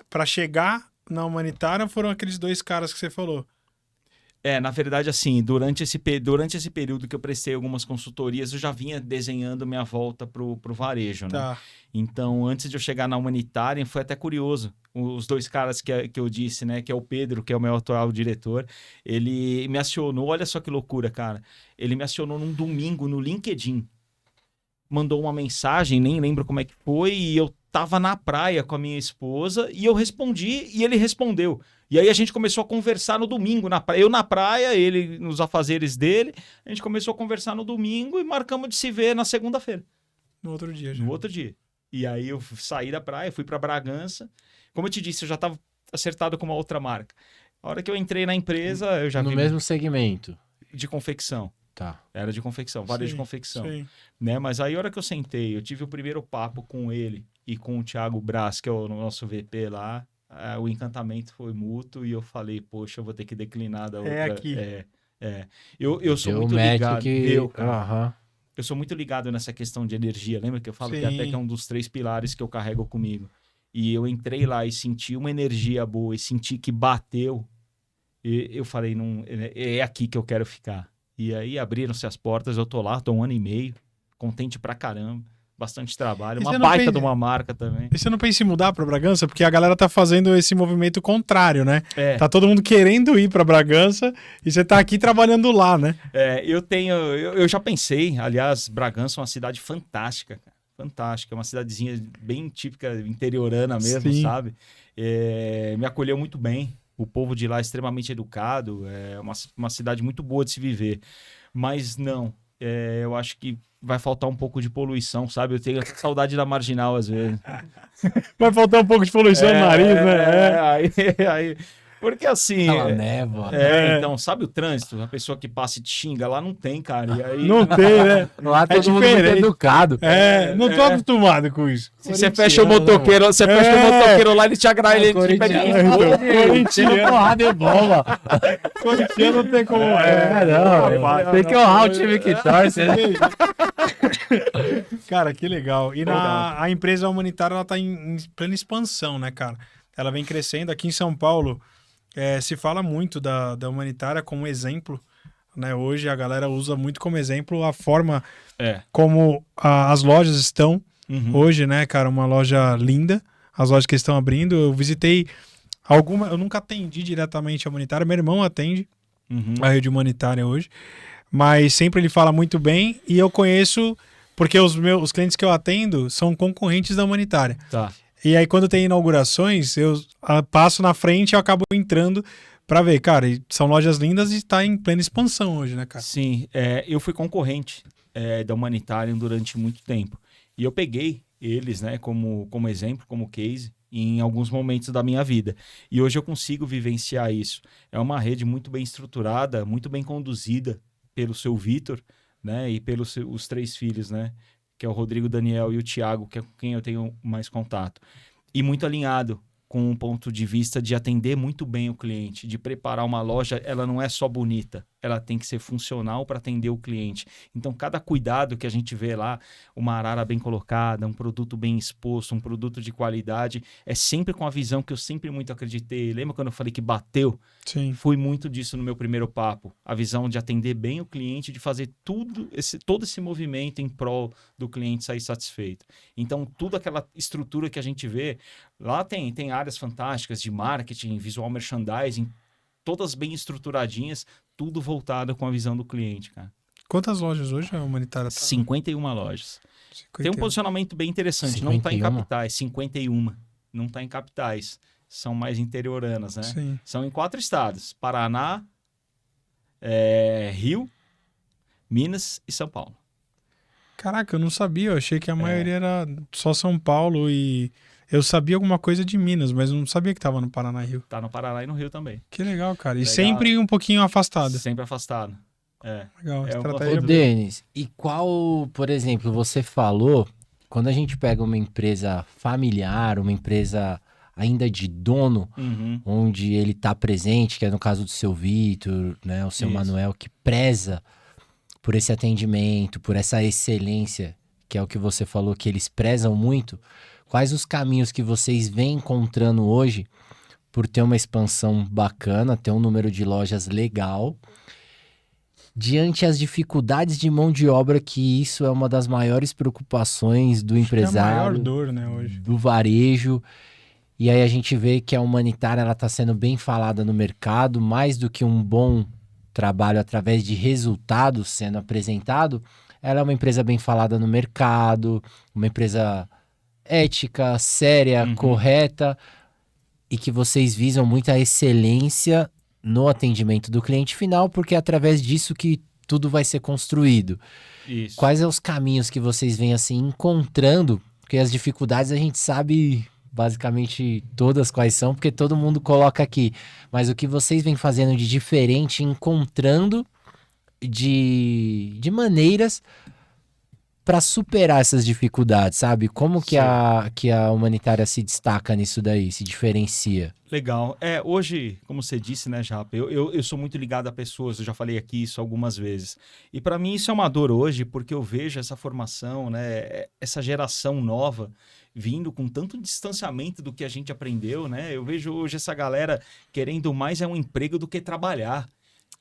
pra chegar na humanitária, foram aqueles 2 caras que você falou. Na verdade, assim, durante esse período que eu prestei algumas consultorias, eu já vinha desenhando minha volta pro varejo, né? Tá. Então, antes de eu chegar na humanitária, foi até curioso. Os 2 caras que eu disse, né? Que é o Pedro, que é o meu atual diretor, ele me acionou, olha só que loucura, cara. Ele me acionou num domingo no LinkedIn. Mandou uma mensagem, nem lembro como é que foi, e eu tava na praia com a minha esposa, e eu respondi, e ele respondeu. E aí a gente começou a conversar no domingo, na praia. Eu na praia, ele nos afazeres dele. A gente começou a conversar no domingo e marcamos de se ver na segunda-feira. No outro dia, já. No outro dia. E aí eu saí da praia, fui para Bragança. Como eu te disse, eu já estava acertado com uma outra marca. A hora que eu entrei na empresa, eu já vi... No mesmo segmento? De confecção. Tá. Era de confecção, varejo de confecção. Sim. Né? Mas aí a hora que eu sentei, eu tive o primeiro papo com ele e com o Thiago Brás, que é o nosso VP lá. O encantamento foi mútuo e eu falei, poxa, eu vou ter que declinar da outra. Aqui. Eu sou muito ligado. Que... Deu, cara. eu sou muito ligado nessa questão de energia. Lembra que eu falo que Sim. até que é um dos 3 pilares que eu carrego comigo. E eu entrei lá e senti uma energia boa e senti que bateu. E eu falei, não, é aqui que eu quero ficar. E aí abriram-se as portas, eu tô lá, tô 1 ano e meio, contente pra caramba, bastante trabalho, E uma você não baita pensa- de uma marca também. E você não pensa em mudar pra Bragança? Porque a galera tá fazendo esse movimento contrário, né? É, Tá todo mundo querendo ir pra Bragança e você tá aqui trabalhando lá, né? eu já pensei, aliás, Bragança é uma cidade fantástica, cara. Fantástica, é uma cidadezinha bem típica interiorana mesmo, Sim. sabe? Me acolheu muito bem, o povo de lá é extremamente educado, é uma cidade muito boa de se viver, mas não, eu acho que vai faltar um pouco de poluição, sabe? Eu tenho até saudade da Marginal às vezes. Vai faltar um pouco de poluição no nariz, né? Aí, porque assim... Aquela névoa. Então, sabe o trânsito? A pessoa que passa e te xinga, lá não tem, cara. E aí, Não tem, né? Lá É todo mundo muito diferente. educado. Não tô acostumado com isso. se você fecha o motoqueiro, lá, ele te agrada, ele te pede Então, Tira porrada e bomba. Corintiano não tem como. Não, tem que honrar o time que torce. Né? Cara, que legal. E a empresa humanitária, ela tá em plena expansão, né, cara? Ela vem crescendo. Aqui em São Paulo, se fala muito da humanitária como exemplo, né? Hoje a galera usa muito como exemplo a forma como as lojas estão hoje, né, cara? Uma loja linda, as lojas que estão abrindo. Eu visitei eu nunca atendi diretamente a humanitária, meu irmão atende a rede humanitária hoje, mas sempre ele fala muito bem e eu conheço porque os clientes que eu atendo são concorrentes da humanitária. Tá. E aí, quando tem inaugurações, eu passo na frente e eu acabo entrando pra ver. Cara, e são lojas lindas e tá em plena expansão hoje, né, cara? Sim, eu fui concorrente da Humanitária durante muito tempo. E eu peguei eles, né, como exemplo, como case, em alguns momentos da minha vida. E hoje eu consigo vivenciar isso. É uma rede muito bem estruturada, muito bem conduzida pelo seu Vitor, né, e pelos os 3 filhos, né, que é o Rodrigo, Daniel e o Thiago, que é com quem eu tenho mais contato. E muito alinhado com um ponto de vista de atender muito bem o cliente, de preparar uma loja, ela não é só bonita, ela tem que ser funcional para atender o cliente. Então, cada cuidado que a gente vê lá, uma arara bem colocada, um produto bem exposto, um produto de qualidade, é sempre com a visão que eu sempre muito acreditei. Lembra quando eu falei que bateu? Sim. Foi muito disso no meu primeiro papo. A visão de atender bem o cliente, de fazer todo esse movimento em prol do cliente sair satisfeito. Então, toda aquela estrutura que a gente vê, lá tem áreas fantásticas de marketing, visual merchandising, todas bem estruturadinhas, tudo voltado com a visão do cliente, cara. Quantas lojas hoje a humanitária tá? 51 lojas. Tem um posicionamento bem interessante. Não está em 51? capitais, 51. Não está em capitais. São mais interioranas, né? Sim. São em 4 estados. Paraná, Rio, Minas e São Paulo. Caraca, eu não sabia. Eu achei que a maioria era só São Paulo e... Eu sabia alguma coisa de Minas, mas eu não sabia que tava no Paraná e Rio. Tá no Paraná e no Rio também. Que legal, cara. E Legal. sempre um pouquinho afastado. Sempre afastado. Legal, uma estratégia. Ô, Denis, e qual, por exemplo, você falou, quando a gente pega uma empresa familiar, uma empresa ainda de dono, onde ele está presente, que é no caso do seu Vitor, né, o seu Isso. Manuel, que preza por esse atendimento, por essa excelência, que é o que você falou, que eles prezam muito. Quais os caminhos que vocês vêm encontrando hoje por ter uma expansão bacana, ter um número de lojas legal, diante as dificuldades de mão de obra, que isso é uma das maiores preocupações do Acho que é a empresário, maior dor, né, hoje. do varejo. E aí a gente vê que a humanitária ela está sendo bem falada no mercado, mais do que um bom trabalho através de resultados sendo apresentado. Ela é uma empresa bem falada no mercado, uma empresa ética, séria, correta, e que vocês visam muita excelência no atendimento do cliente final, porque é através disso que tudo vai ser construído. Isso. Quais são os caminhos que vocês vêm assim encontrando? Porque as dificuldades a gente sabe basicamente todas quais são, porque todo mundo coloca aqui. Mas o que vocês vêm fazendo de diferente, encontrando de maneiras para superar essas dificuldades, sabe? Como que a humanitária se destaca nisso daí, se diferencia? Legal. Hoje, como você disse, né, Japa, eu sou muito ligado a pessoas, eu já falei aqui isso algumas vezes. E para mim isso é uma dor hoje, porque eu vejo essa formação, né, essa geração nova vindo com tanto distanciamento do que a gente aprendeu, né? Eu vejo hoje essa galera querendo mais um emprego do que trabalhar.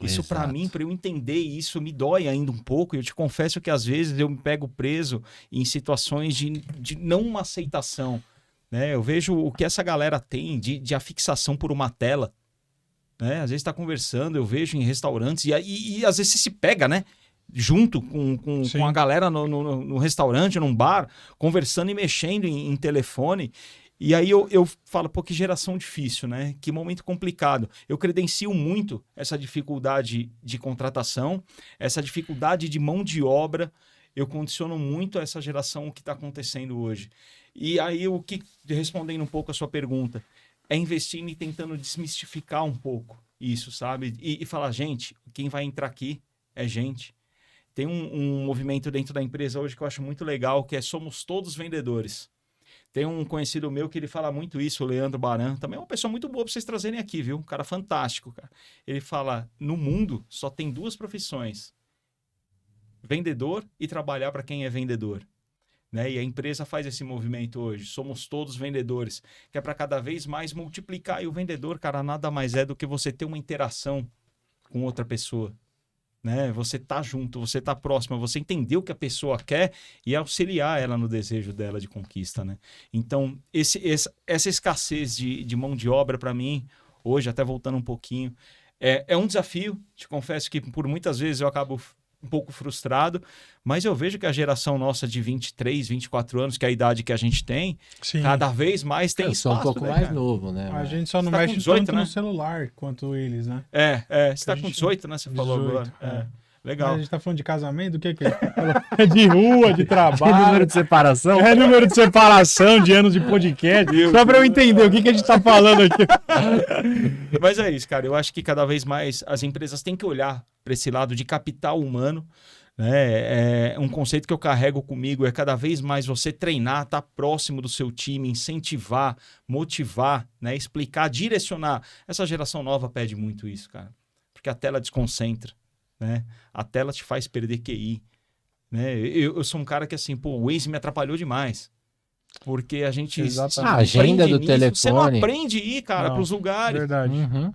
Isso para Exato. mim, para eu entender isso, me dói ainda um pouco. Eu te confesso que às vezes eu me pego preso em situações de não aceitação, né? Eu vejo o que essa galera tem de afixação por uma tela, né? Às vezes está conversando, eu vejo em restaurantes e às vezes você se pega, né? Junto com a galera no restaurante, num bar, conversando e mexendo em telefone. E aí eu falo, pô, que geração difícil, né? Que momento complicado. Eu credencio muito essa dificuldade de contratação, essa dificuldade de mão de obra. Eu condiciono muito essa geração que está acontecendo hoje. E aí, respondendo um pouco a sua pergunta, é investindo e tentando desmistificar um pouco isso, sabe? E falar, gente, quem vai entrar aqui é gente. Tem um movimento dentro da empresa hoje que eu acho muito legal, que é somos todos vendedores. Tem um conhecido meu que ele fala muito isso, o Leandro Baran. Também é uma pessoa muito boa para vocês trazerem aqui, viu? Um cara fantástico, cara. Ele fala, no mundo só tem 2 profissões. Vendedor e trabalhar para quem é vendedor. Né? E a empresa faz esse movimento hoje. Somos todos vendedores. Que é para cada vez mais multiplicar. E o vendedor, cara, nada mais é do que você ter uma interação com outra pessoa. Né? Você tá junto, você tá próximo, você entender o que a pessoa quer e auxiliar ela no desejo dela de conquista, né? Então, essa escassez de mão de obra, para mim, hoje, até voltando um pouquinho, é um desafio. Te confesso que por muitas vezes eu acabo um pouco frustrado, mas eu vejo que a geração nossa de 23, 24 anos, que é a idade que a gente tem, Sim. cada vez mais tem Eu espaço. sou um pouco né, mais cara? novo, né? A gente só não Você tá com mexe 18, tanto né? no celular quanto eles, né? Você tá A com gente- 18, né? Você falou 18, agora. Mas Legal. a gente tá falando de casamento, do que é? É de rua, de trabalho. Número de separação? É número de separação, de anos de podcast. Só pra eu entender o que a gente tá falando aqui. Mas é isso, cara. Eu acho que cada vez mais as empresas têm que olhar para esse lado de capital humano. Né? Um conceito que eu carrego comigo é cada vez mais você treinar, estar próximo do seu time, incentivar, motivar, né? Explicar, direcionar. Essa geração nova pede muito isso, cara. Porque a tela desconcentra. Né? A tela te faz perder QI. Né? Eu sou um cara que assim, pô, o Waze me atrapalhou demais. Porque a gente Exatamente. se A agenda prende do nisso. Você não telefone. aprende a ir, cara, Não, para os lugares. Verdade. Uhum.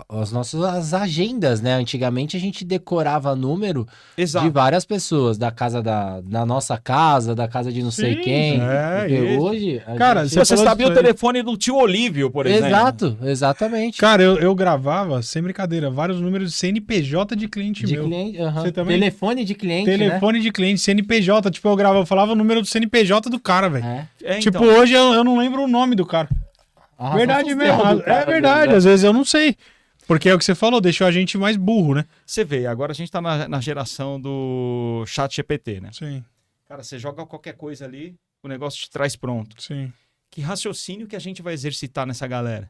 As nossas agendas, né? Antigamente a gente decorava número de Exato. várias pessoas, da casa da nossa casa, da casa de não sei Sim, quem. é, Porque isso. hoje. a Cara, gente- Você falou sabia o disso aí. telefone do tio Olívio, por exemplo. Exato, exatamente. Cara, eu gravava, sem brincadeira, vários números de CNPJ de cliente De meu. cliente, aham. Você também? Telefone de cliente, Telefone de cliente, CNPJ. Tipo, eu falava o número do CNPJ do cara, velho. né? Tipo, Então, hoje eu não lembro o nome do cara. A Verdade razão mesmo. social do cara, É verdade, né? às vezes eu não sei. Porque é o que você falou, deixou a gente mais burro, né? você vê, agora a gente tá na geração do chat GPT, né? Sim, Cara, você joga qualquer coisa ali, o negócio te traz pronto. sim. Que raciocínio que a gente vai exercitar nessa galera?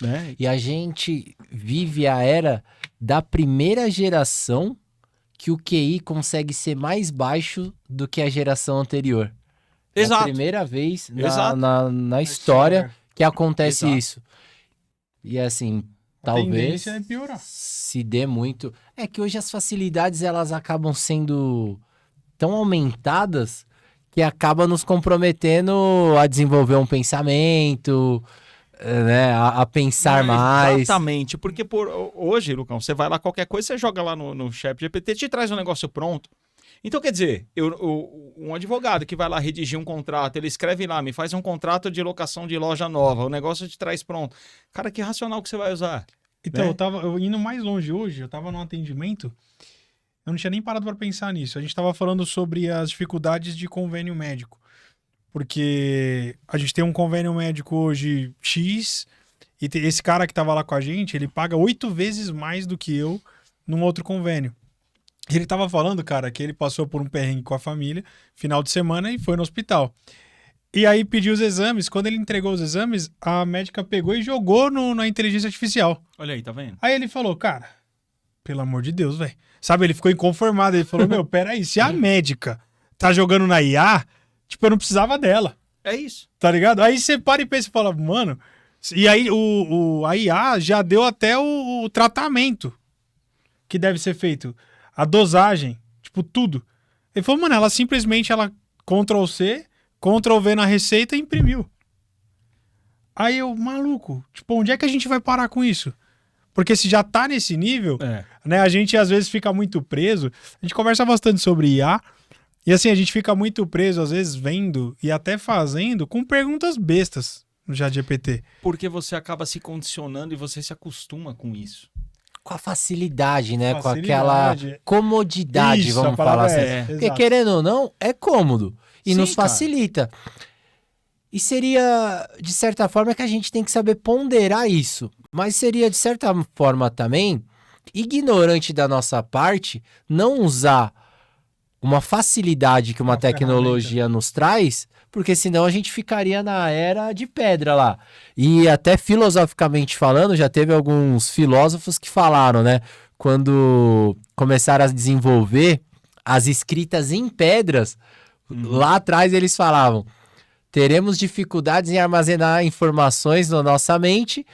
Né? E a gente vive a era da primeira geração que o QI consegue ser mais baixo do que a geração anterior. É a Exato. primeira vez Exato. na história que acontece Exato. isso. E assim, A talvez tendência é piorar. se dê muito. É que hoje as facilidades elas acabam sendo tão aumentadas que acaba nos comprometendo a desenvolver um pensamento, né, a pensar mais. Exatamente, porque hoje, Lucão, você vai lá qualquer coisa, você joga lá no chat GPT, te traz um negócio pronto. Então, quer dizer, um advogado que vai lá redigir um contrato, ele escreve lá, me faz um contrato de locação de loja nova, o negócio te traz pronto. Cara, que racional que você vai usar? Então, Né? eu indo mais longe hoje, eu tava num atendimento, eu não tinha nem parado pra pensar nisso. A gente tava falando sobre as dificuldades de convênio médico. Porque a gente tem um convênio médico hoje X, e esse cara que tava lá com a gente, ele paga 8 vezes mais do que eu num outro convênio. E ele tava falando, cara, que ele passou por um perrengue com a família, final de semana, e foi no hospital. E aí pediu os exames. Quando ele entregou os exames, a médica pegou e jogou na inteligência artificial. Olha aí, tá vendo? Aí ele falou, cara, pelo amor de Deus, velho. Sabe, ele ficou inconformado. Ele falou, meu, peraí, se a médica tá jogando na IA, tipo, eu não precisava dela. É isso. Tá ligado? Aí você para e pensa e fala, mano... E aí a IA já deu até o tratamento que deve ser feito. A dosagem, tipo, tudo. Ele falou, mano, ela simplesmente, Ctrl-C, Ctrl-V na receita e imprimiu. Aí eu, maluco, tipo, onde é que a gente vai parar com isso? Porque se já tá nesse nível, né, a gente às vezes fica muito preso. A gente conversa bastante sobre IA, e assim, a gente fica muito preso, às vezes, vendo e até fazendo com perguntas bestas no ChatGPT. Porque você acaba se condicionando e você se acostuma com isso. Com a facilidade, né? Com Facilidade. aquela comodidade, Isso, a vamos palavra falar assim. é essa, Porque exato. querendo ou não, é cômodo. E Sim, nos cara. facilita. E seria, de certa forma, que a gente tem que saber ponderar isso. Mas seria, de certa forma, também ignorante da nossa parte não usar uma facilidade que uma Uma tecnologia nos traz, porque senão a gente ficaria na era de pedra lá. E até filosoficamente falando, já teve alguns filósofos que falaram, né? Quando começaram a desenvolver as escritas em pedras, lá atrás eles falavam: teremos dificuldades em armazenar informações na nossa mente,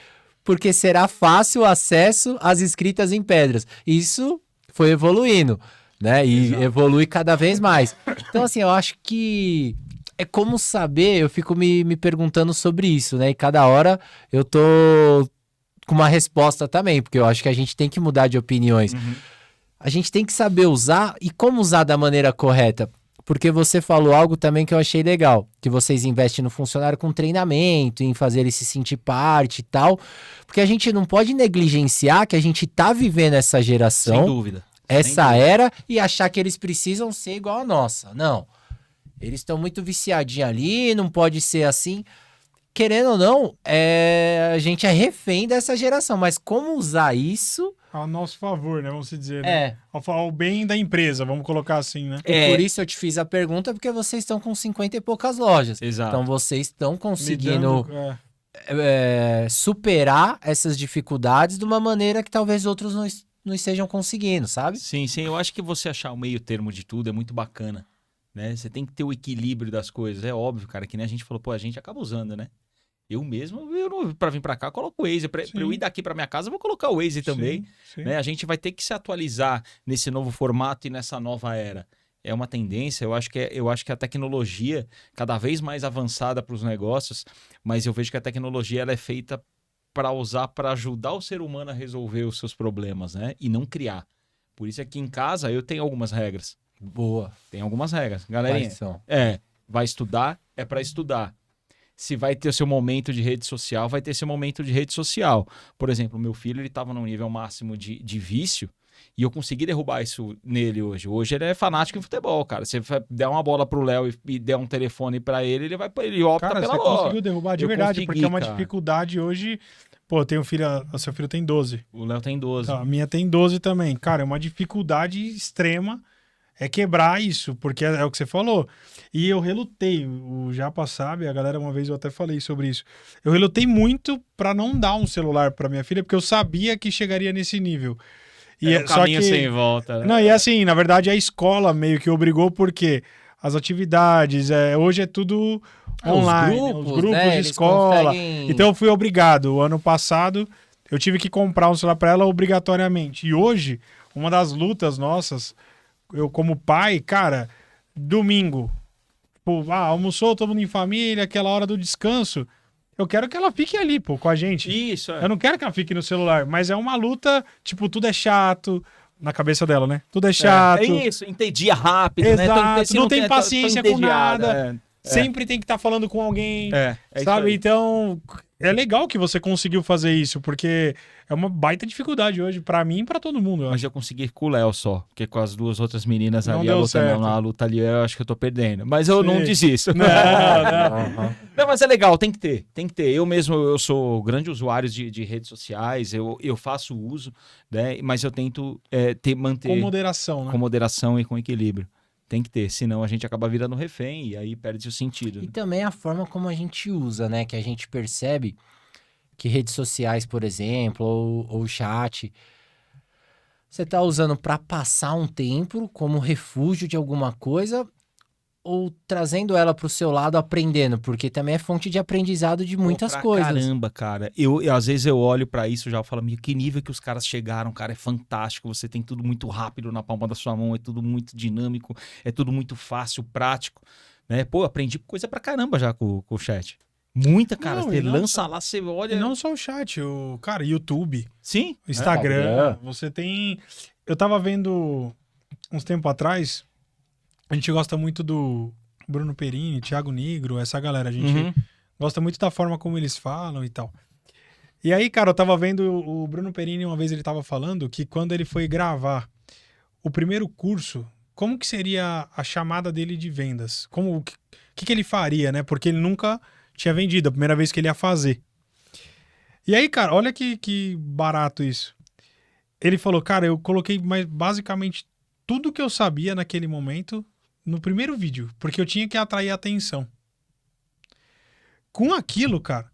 porque será fácil o acesso às escritas em pedras. Isso foi evoluindo, né? E Exato. evolui cada vez mais. Então, assim, eu acho que é como saber, eu fico me perguntando sobre isso, né? E cada hora eu tô com uma resposta também, porque eu acho que a gente tem que mudar de opiniões. A gente tem que saber usar e como usar da maneira correta. Porque você falou algo também que eu achei legal, que vocês investem no funcionário com treinamento, em fazer ele se sentir parte e tal, porque a gente não pode negligenciar que a gente tá vivendo essa geração, Sem dúvida. essa era, e achar que eles precisam ser igual a nossa. Não. Eles estão muito viciadinhos ali, não pode ser assim. Querendo ou não, a gente é refém dessa geração, mas como usar isso... Ao nosso favor, né? Vamos dizer, né? Ao bem da empresa, vamos colocar assim, né? E por isso eu te fiz a pergunta, porque vocês estão com 50 e poucas lojas. Exato. Então vocês estão conseguindo Lidando, é. superar essas dificuldades de uma maneira que talvez outros não estejam conseguindo, sabe? Sim, sim. Eu acho que você achar o meio termo de tudo é muito bacana, né? Você tem que ter o equilíbrio das coisas. É óbvio, cara, que nem a gente falou, pô, a gente acaba usando, né? Eu mesmo, pra vir pra cá, coloco o Waze. Pra eu ir daqui pra minha casa, eu vou colocar o Waze também. Sim. Né? A gente vai ter que se atualizar nesse novo formato e nessa nova era. É uma tendência, eu acho que a tecnologia cada vez mais avançada para os negócios, mas eu vejo que a tecnologia ela é feita para usar, para ajudar o ser humano a resolver os seus problemas, né? E não criar. Por isso aqui em casa eu tenho algumas regras. Boa. Tem algumas regras. Galerinha, Quais são? vai estudar, é para estudar. Se vai ter o seu momento de rede social, vai ter seu momento de rede social. Por exemplo, o meu filho, ele estava num nível máximo de vício e eu consegui derrubar isso nele hoje. Hoje ele é fanático em futebol, cara. Você der uma bola pro Léo e der um telefone para ele opta Cara, pela você bola. conseguiu derrubar de Eu verdade, consegui, porque é uma cara. dificuldade hoje. Pô, eu tenho filho, seu filho tem 12. O Léo tem 12. Tá, a minha tem 12 também. Cara, é uma dificuldade extrema quebrar isso, porque é o que você falou. E eu relutei, o Japa sabe, a galera, uma vez eu até falei sobre isso. Eu relutei muito pra não dar um celular pra minha filha, porque eu sabia que chegaria nesse nível. E É um caminho sem volta. Né? Não, e assim, na verdade a escola meio que obrigou, porque as atividades, hoje é tudo online, os grupos, né, né, de eles escola. conseguem- Então eu fui obrigado. O ano passado eu tive que comprar um celular pra ela obrigatoriamente. E hoje, uma das lutas nossas, eu como pai, cara, domingo, pô, almoçou todo mundo em família, aquela hora do descanso, eu quero que ela fique ali, pô, com a gente. Isso, Eu não quero que ela fique no celular, mas é uma luta, tipo, tudo é chato, na cabeça dela, né? Tudo é chato. É isso, entedia rápido, Exato, né? Se não tem tô paciência com entediado, nada. Sempre tem que estar falando com alguém, É isso sabe? aí. Então, é legal que você conseguiu fazer isso, porque é uma baita dificuldade hoje, pra mim e pra todo mundo, eu Mas acho. eu consegui com o Léo só, porque com as duas outras meninas Não ali, deu a luta, certo. a luta ali, eu acho que eu tô perdendo. Mas eu não Sim. desisto. Não, não. Aham. Não, mas é legal, tem que ter. Eu mesmo, eu sou grande usuário de redes sociais, eu faço uso, né? Mas eu tento manter Com moderação, né? com moderação e com equilíbrio. Tem que ter, senão a gente acaba virando refém e aí perde o sentido. E né? também a forma como a gente usa, né? Que a gente percebe que redes sociais, por exemplo, ou chat, Você tá usando para passar um tempo como refúgio de alguma coisa ou trazendo ela pro seu lado aprendendo? Porque também é fonte de aprendizado de muitas Pra coisas. Caramba, cara. Às vezes eu olho pra isso e já falo, meu, que nível que os caras chegaram, cara, é fantástico. Você tem tudo muito rápido na palma da sua mão, é tudo muito dinâmico, é tudo muito fácil, prático, né? Pô, aprendi coisa pra caramba já com o chat. Muita, cara. Não, Você e não lança só- lá, você E olha... não só o chat, cara, YouTube, Sim? Instagram, Instagram. você tem... Eu tava vendo uns tempos atrás, a gente gosta muito do Bruno Perini, Thiago Nigro, essa galera, a gente Uhum. gosta muito da forma como eles falam e tal. E aí, cara, eu tava vendo o Bruno Perini, uma vez ele tava falando que quando ele foi gravar o primeiro curso, como que seria a chamada dele de vendas? O que ele faria, né? Porque ele nunca tinha vendido, a primeira vez que ele ia fazer. E aí, cara, olha que barato isso. Ele falou, cara, eu coloquei basicamente tudo que eu sabia naquele momento no primeiro vídeo, porque eu tinha que atrair a atenção. Com aquilo, cara,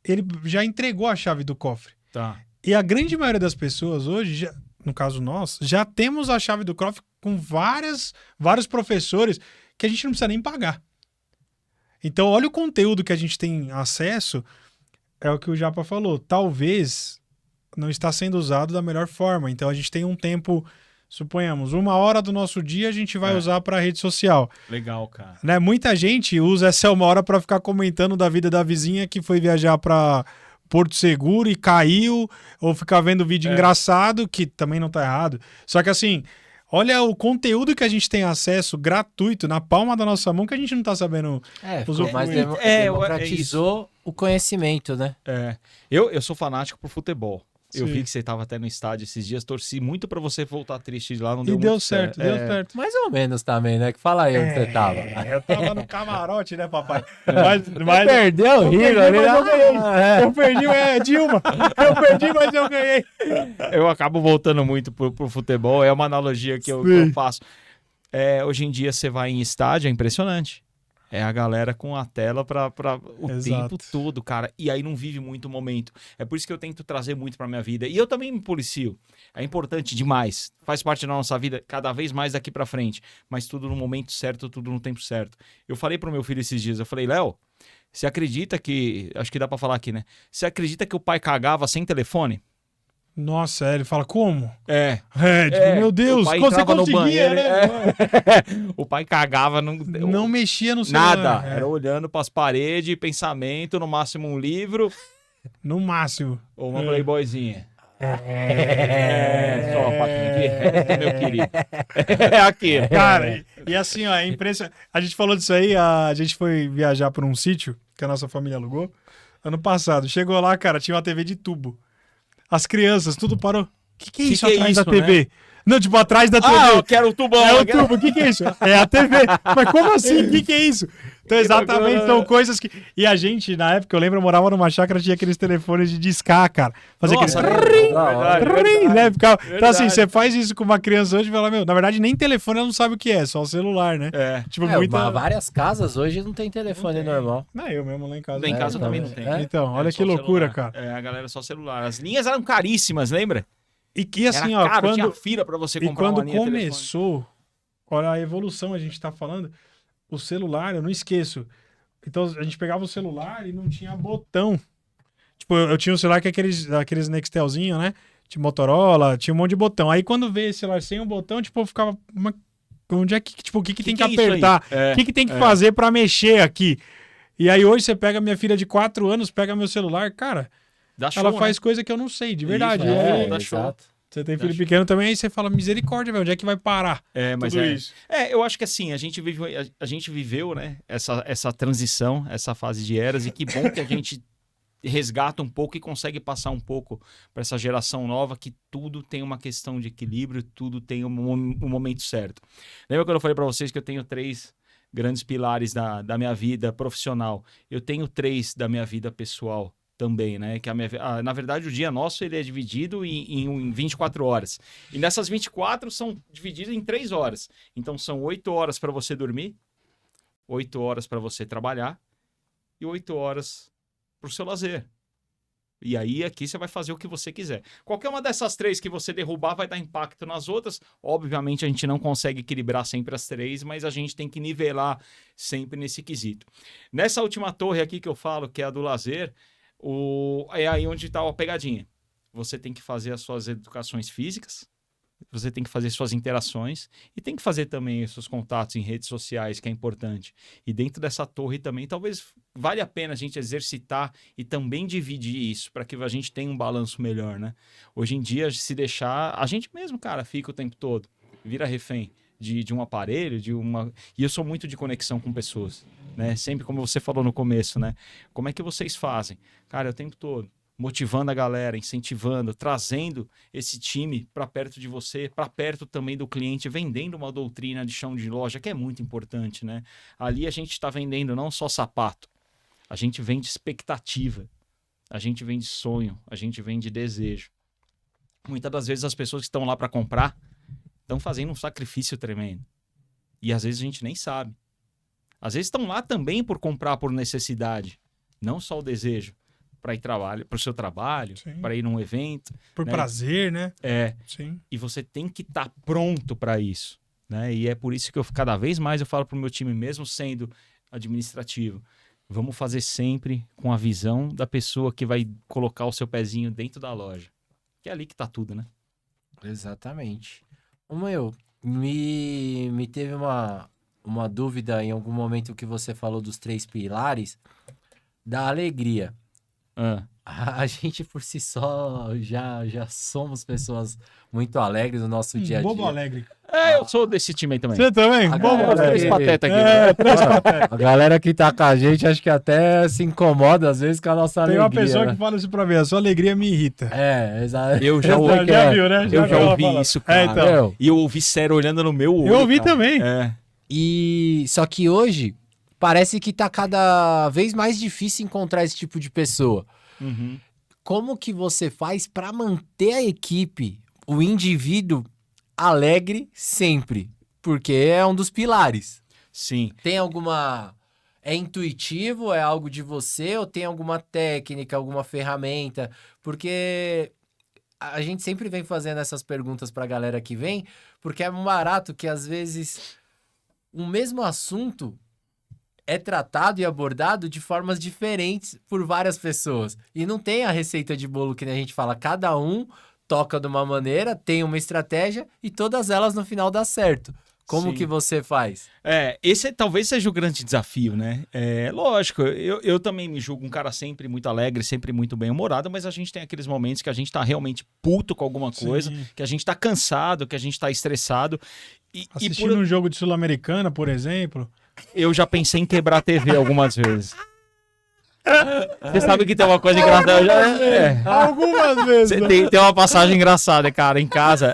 ele já entregou a chave do cofre. Tá. E a grande maioria das pessoas hoje, no caso nós, já temos a chave do cofre com vários professores que a gente não precisa nem pagar. Então, olha o conteúdo que a gente tem acesso, é o que o Japa falou. Talvez não está sendo usado da melhor forma. Então, a gente tem um tempo, suponhamos, 1 hora do nosso dia a gente vai usar para rede social. Legal, cara. Né? Muita gente usa essa 1 hora para ficar comentando da vida da vizinha que foi viajar para Porto Seguro e caiu, ou ficar vendo vídeo engraçado, que também não tá errado. Só que assim, olha o conteúdo que a gente tem acesso gratuito na palma da nossa mão que a gente não tá sabendo. Ficou mais usufruir. democratizou o conhecimento, né? Eu sou fanático por futebol. Eu Sim. vi que você tava até no estádio esses dias, torci muito pra você voltar triste de lá, não E deu deu muito certo, deu certo. Mais ou menos também, né? Que fala aí onde você tava. Eu tava no camarote, né, papai? Mas Perdeu o eu Rio perdi, ali, mas eu ganhei. né? Eu perdi, Dilma. Eu perdi, mas eu ganhei. Eu acabo voltando muito pro futebol, é uma analogia que eu Sim. faço. Hoje em dia você vai em estádio, é impressionante. É a galera com a tela pra o Exato. tempo todo, cara. E aí não vive muito o momento. É por isso que eu tento trazer muito pra minha vida. E eu também me policio. É importante demais. Faz parte da nossa vida cada vez mais daqui pra frente. Mas tudo no momento certo, tudo no tempo certo. Eu falei pro meu filho esses dias, eu falei, Léo, você acredita que... Acho que dá pra falar aqui, né? Você acredita que o pai cagava sem telefone? Nossa, ele fala, como? É. Tipo, meu Deus, o pai você entrava no conseguia, banheiro, né? O pai cagava, Não mexia no celular. nada. É, Era olhando pras paredes, pensamento, no máximo um livro no máximo. ou uma playboyzinha. Só paquinho de resto, meu querido. É aqui. Cara, e assim, ó, é impressionante. A gente falou disso aí, a gente foi viajar por um sítio que a nossa família alugou ano passado. Chegou lá, cara, tinha uma TV de tubo. As crianças, tudo parou. O que é isso que é atrás isso, da TV? Não, tipo, atrás da TV. Ah, eu quero o tubão. É o eu quero- tubo, o que é isso? É a TV. Mas como assim? O que é isso? Então, exatamente, loucura. são coisas que... E a gente, na época, eu lembro, eu morava numa chácara, tinha aqueles telefones de discar, cara. Fazia Nossa, aquele... verdade, Trim, né? Ficava... Então, assim, Verdade. você faz isso com uma criança hoje e fala, meu, na verdade, nem telefone ela não sabe o que é, só o celular, né? É. Tipo, muita... Várias casas hoje não tem telefone normal. Não, eu mesmo lá em casa. Lá em né? casa também não também. tem. Então, olha Só que loucura, celular. cara. A galera só celular. As linhas eram caríssimas, lembra? E que assim, Era ó, caro, tinha quando... fila pra você E comprar uma quando linha de telefone. começou, olha a evolução, a gente tá falando, o celular, eu não esqueço. Então a gente pegava o celular e não tinha botão. Tipo, eu tinha um celular que é aqueles Nextelzinho, né? De Motorola, tinha um monte de botão. Aí quando veio esse celular sem um botão, tipo, eu ficava. Onde é que, tipo, o que tem que é isso aí? apertar? É, O que tem que fazer pra mexer aqui? E aí hoje você pega minha filha de 4 anos, pega meu celular, cara, Dá show, ela né? faz coisa que eu não sei, de verdade. Isso, E aí, dá show. exato. você tem filho pequeno também, aí você fala, misericórdia, velho, onde é que vai parar? Mas tudo isso? eu acho que assim, a gente viveu, né, essa transição, essa fase de eras, e que bom que a gente resgata um pouco e consegue passar um pouco para essa geração nova, que tudo tem uma questão de equilíbrio, tudo tem um momento certo. Lembra quando eu falei para vocês que eu tenho 3 grandes pilares da minha vida profissional? Eu tenho 3 da minha vida pessoal também, né? Que na verdade, o dia nosso ele é dividido em 24 horas. E nessas 24 são divididas em 3 horas. Então são 8 horas para você dormir, 8 horas para você trabalhar e 8 horas para o seu lazer. E aí aqui você vai fazer o que você quiser. Qualquer uma dessas 3 que você derrubar vai dar impacto nas outras. Obviamente a gente não consegue equilibrar sempre as 3, mas a gente tem que nivelar sempre nesse quesito. Nessa última torre aqui que eu falo, que é a do lazer, é aí onde está a pegadinha. Você tem que fazer as suas educações físicas, você tem que fazer suas interações e tem que fazer também os seus contatos em redes sociais, que é importante. E dentro dessa torre também, talvez vale a pena a gente exercitar e também dividir isso para que a gente tenha um balanço melhor, né? Hoje em dia, se deixar, a gente mesmo, cara, fica o tempo todo, vira refém de um aparelho, E eu sou muito de conexão com pessoas, né? Sempre como você falou no começo, né? Como é que vocês fazem? Cara, o tempo todo. Motivando a galera, incentivando, trazendo esse time para perto de você, para perto também do cliente, vendendo uma doutrina de chão de loja, que é muito importante, né? Ali a gente está vendendo não só sapato, a gente vende expectativa, a gente vende sonho, a gente vende desejo. Muitas das vezes as pessoas que estão lá para comprar estão fazendo um sacrifício tremendo. E às vezes a gente nem sabe. Às vezes estão lá também por comprar por necessidade, não só o desejo. Para ir para o seu trabalho, para ir num evento. Por prazer, né? Sim. E você tem que estar pronto para isso, né? E é por isso que cada vez mais eu falo para o meu time, mesmo sendo administrativo, vamos fazer sempre com a visão da pessoa que vai colocar o seu pezinho dentro da loja. Que é ali que tá tudo, né? Exatamente. Me teve uma dúvida em algum momento que você falou dos 3 pilares da alegria. A gente por si só já somos pessoas muito alegres no nosso dia a dia. Bobo alegre. Eu sou desse time aí também. Você também? Bobo Três alegre. patetas aqui. A galera que tá com a gente acho que até se incomoda às vezes com a nossa Tem alegria. uma pessoa né? que fala isso pra mim, a sua alegria me irrita. Exato. Eu já Já viu, né? Eu já viu ouvi ela isso, falando. cara. Então. E eu ouvi sério olhando no meu olho. Eu ouvi cara. também. E só que hoje parece que tá cada vez mais difícil encontrar esse tipo de pessoa. Uhum. Como que você faz para manter a equipe, o indivíduo alegre sempre? Porque é um dos pilares. Sim. Tem alguma... É intuitivo? É algo de você? Ou tem alguma técnica, alguma ferramenta? Porque a gente sempre vem fazendo essas perguntas pra galera que vem, porque é um barato que às vezes o mesmo assunto é tratado e abordado de formas diferentes por várias pessoas. E não tem a receita de bolo que nem a gente fala. Cada um toca de uma maneira, tem uma estratégia e todas elas no final dá certo. Como Sim. que você faz? Esse talvez seja o grande desafio, né? Lógico, eu também me julgo um cara sempre muito alegre, sempre muito bem-humorado, mas a gente tem aqueles momentos que a gente tá realmente puto com alguma coisa, que a gente tá cansado, que a gente tá estressado. Assistindo um jogo de Sul-Americana, por exemplo... Eu já pensei em quebrar a TV algumas vezes. Você sabe que tem uma coisa engraçada. Algumas vezes. Tem uma passagem engraçada, cara, em casa.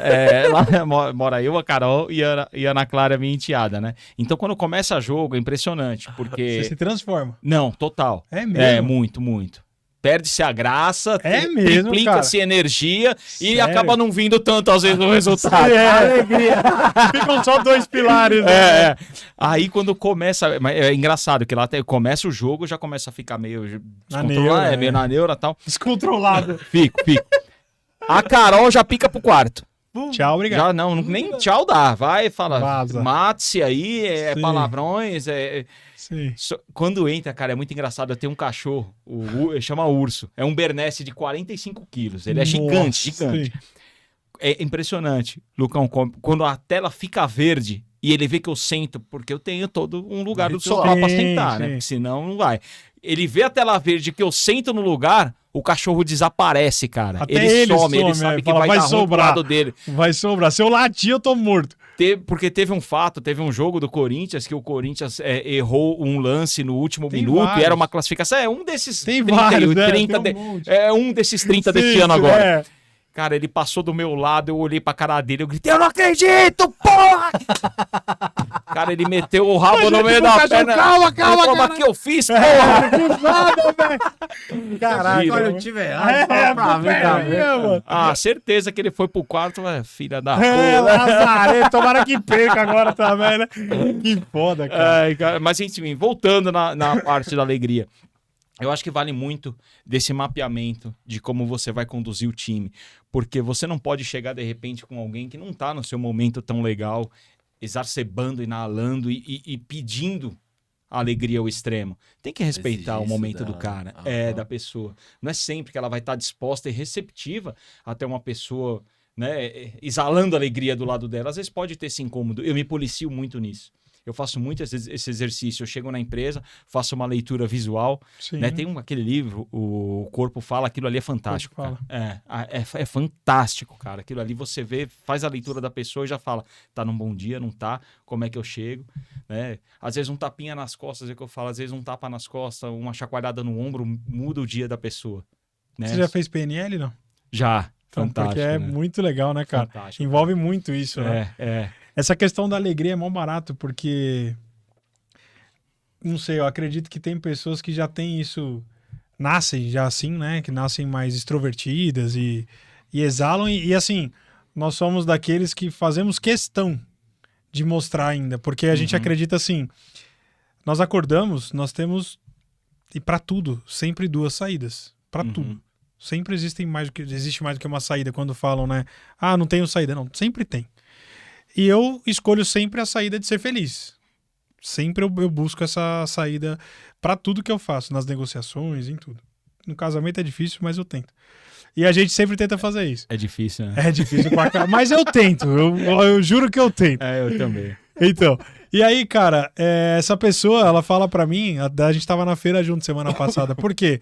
Lá mora eu, a Carol e a Ana Clara, minha enteada, né? Então, quando começa jogo, é impressionante, porque... Você se transforma. Não, total. É mesmo? Muito, muito. Perde-se a graça, mesmo, triplica-se energia e Sério? acaba não vindo tanto, às vezes, no resultado. Alegria. Ficam só 2 pilares. Né? Aí quando começa... É engraçado que lá começa o jogo, já começa a ficar meio descontrolado, meio na neura e tal. Descontrolado. Fico. A Carol já pica pro quarto. Tchau, obrigado. Já não, nem tchau dá. Vai, fala, Vaza. mate-se aí, Sim. palavrões, Sim. Quando entra, cara, é muito engraçado. Eu tenho um cachorro, chama Urso. É um Bernese de 45 quilos. Ele é gigante. Sim. É impressionante, Lucão, quando a tela fica verde e ele vê que eu sento, porque eu tenho todo um lugar do sofá pra sentar, né? Porque senão não vai. Ele vê a tela verde que eu sento no lugar, o cachorro desaparece, cara. Até ele some, ele sabe que fala, vai dar ruim pro sobrar. lado dele. Vai sobrar. Se eu latir, eu tô morto. Porque teve um jogo do Corinthians que o Corinthians errou um lance no último minuto vários. e era uma classificação. É um desses Tem 30, vários, 30 tem um monte. um desses 30 deste Sim, ano agora. é. Cara, ele passou do meu lado, eu olhei pra cara dele, eu gritei, eu não acredito, porra! Cara, ele meteu o rabo no meio da perna. Calma, Como que eu fiz, porra? Caraca, Olha, eu tive errado. Ah, certeza que ele foi pro quarto, filha da Lazarento, tomara que perca agora também, né? Que foda, cara. Ai, cara. Mas enfim, voltando na parte da alegria. Eu acho que vale muito desse mapeamento de como você vai conduzir o time. Porque você não pode chegar, de repente, com alguém que não tá no seu momento tão legal, exacerbando, inalando e pedindo a alegria ao extremo. Tem que respeitar Exige o momento isso do dela. cara, Aham. da pessoa. Não é sempre que ela vai estar disposta e receptiva até uma pessoa, né, exalando alegria do lado dela. Às vezes pode ter esse incômodo. Eu me policio muito nisso. Eu faço muito esse exercício. Eu chego na empresa, faço uma leitura visual. Sim. Né? Tem aquele livro, O Corpo Fala, aquilo ali é fantástico. Corpo Cara. É fantástico, cara. Aquilo ali você vê, faz a leitura da pessoa e já fala, tá num bom dia, não tá? Como é que eu chego? Né? Às vezes um tapinha nas costas, é o que eu falo, às vezes um tapa nas costas, uma chacoalhada no ombro, muda o dia da pessoa. Né? Você já fez PNL, não? Já. Então, Fantástico. porque é né? muito legal, né, cara? Fantástico. Envolve muito isso, né? É. Essa questão da alegria é mó barato, porque... Não sei, eu acredito que tem pessoas que já têm isso... Nascem já assim, né? Que nascem mais extrovertidas e exalam. E assim, nós somos daqueles que fazemos questão de mostrar ainda. Porque a gente acredita assim... Nós acordamos, nós temos... E pra tudo, sempre duas saídas. Pra tudo. Sempre existe mais do que uma saída quando falam, né? Ah, não tenho saída. Não, sempre tem. E eu escolho sempre a saída de ser feliz. Sempre eu busco essa saída pra tudo que eu faço, nas negociações, em tudo. No casamento é difícil, mas eu tento. E a gente sempre tenta fazer isso. É difícil, né? É difícil pra cá, mas eu tento. Eu juro que eu tento. Eu também. Então, e aí, cara, essa pessoa, ela fala pra mim, a gente tava na feira junto semana passada, por quê?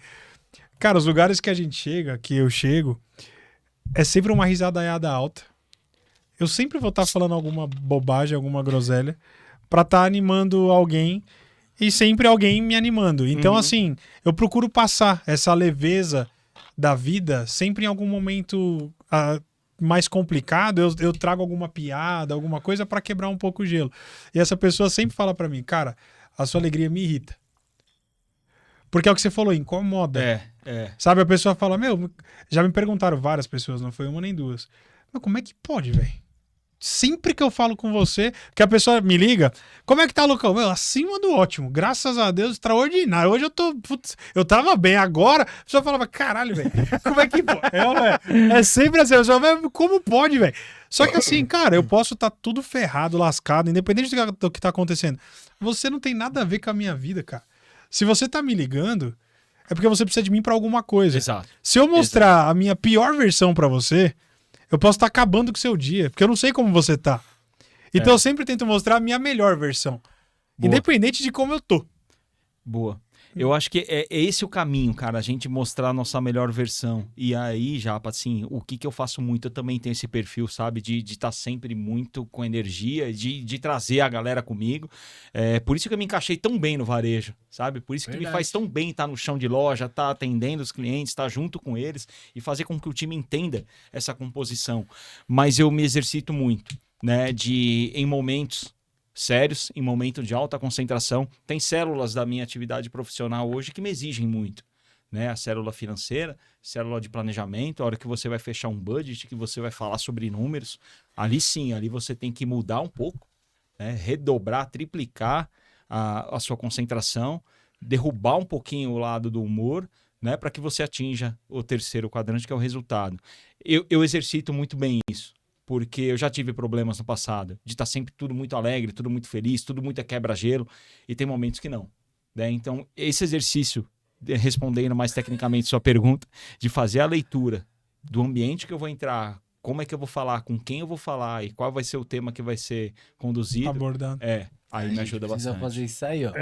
Cara, os lugares que a gente chega, que eu chego, é sempre uma risadaiada alta. Eu sempre vou estar falando alguma bobagem, alguma groselha, pra estar animando alguém e sempre alguém me animando. Então, assim, eu procuro passar essa leveza da vida sempre em algum momento mais complicado, eu trago alguma piada, alguma coisa pra quebrar um pouco o gelo. E essa pessoa sempre fala pra mim, cara, a sua alegria me irrita. Porque é o que você falou, incomoda. Sabe, a pessoa fala, já me perguntaram várias pessoas, não foi uma nem duas. Mas como é que pode, velho? Sempre que eu falo com você, que a pessoa me liga, como é que tá, Lucão? Acima do ótimo, graças a Deus, extraordinário. Hoje eu tô, eu tava bem, agora a pessoa falava, caralho, velho, como é que pode? É sempre assim, a pessoa fala, como pode, velho? Só que assim, cara, eu posso estar tudo ferrado, lascado, independente do que tá acontecendo. Você não tem nada a ver com a minha vida, cara. Se você tá me ligando, é porque você precisa de mim pra alguma coisa. Exato. Se eu mostrar a minha pior versão pra você, eu posso estar acabando com o seu dia, porque eu não sei como você tá. Então eu sempre tento mostrar a minha melhor versão. Boa. Independente de como eu tô. Boa. Eu acho que é esse o caminho, cara, a gente mostrar a nossa melhor versão. E aí, Japa, assim, o que eu faço muito, eu também tenho esse perfil, sabe? De estar sempre muito com energia, de trazer a galera comigo. Por isso que eu me encaixei tão bem no varejo, sabe? Por isso que me faz tão bem estar no chão de loja, estar atendendo os clientes, estar junto com eles e fazer com que o time entenda essa composição. Mas eu me exercito muito, né? Em momentos sérios, em momento de alta concentração. Tem células da minha atividade profissional hoje que me exigem muito, né? A célula financeira, célula de planejamento, a hora que você vai fechar um budget, que você vai falar sobre números, ali sim, ali você tem que mudar um pouco, né? Redobrar, triplicar a sua concentração, derrubar um pouquinho o lado do humor, né? Para que você atinja o terceiro quadrante, que é o resultado. Eu exercito muito bem isso. Porque eu já tive problemas no passado, de estar sempre tudo muito alegre, tudo muito feliz, tudo muito quebra-gelo, e tem momentos que não. Né? Então, esse exercício, respondendo mais tecnicamente sua pergunta, de fazer a leitura do ambiente que eu vou entrar, como é que eu vou falar, com quem eu vou falar e qual vai ser o tema que vai ser conduzido, Abordado. aí me ajuda Precisa bastante. fazer isso aí, ó.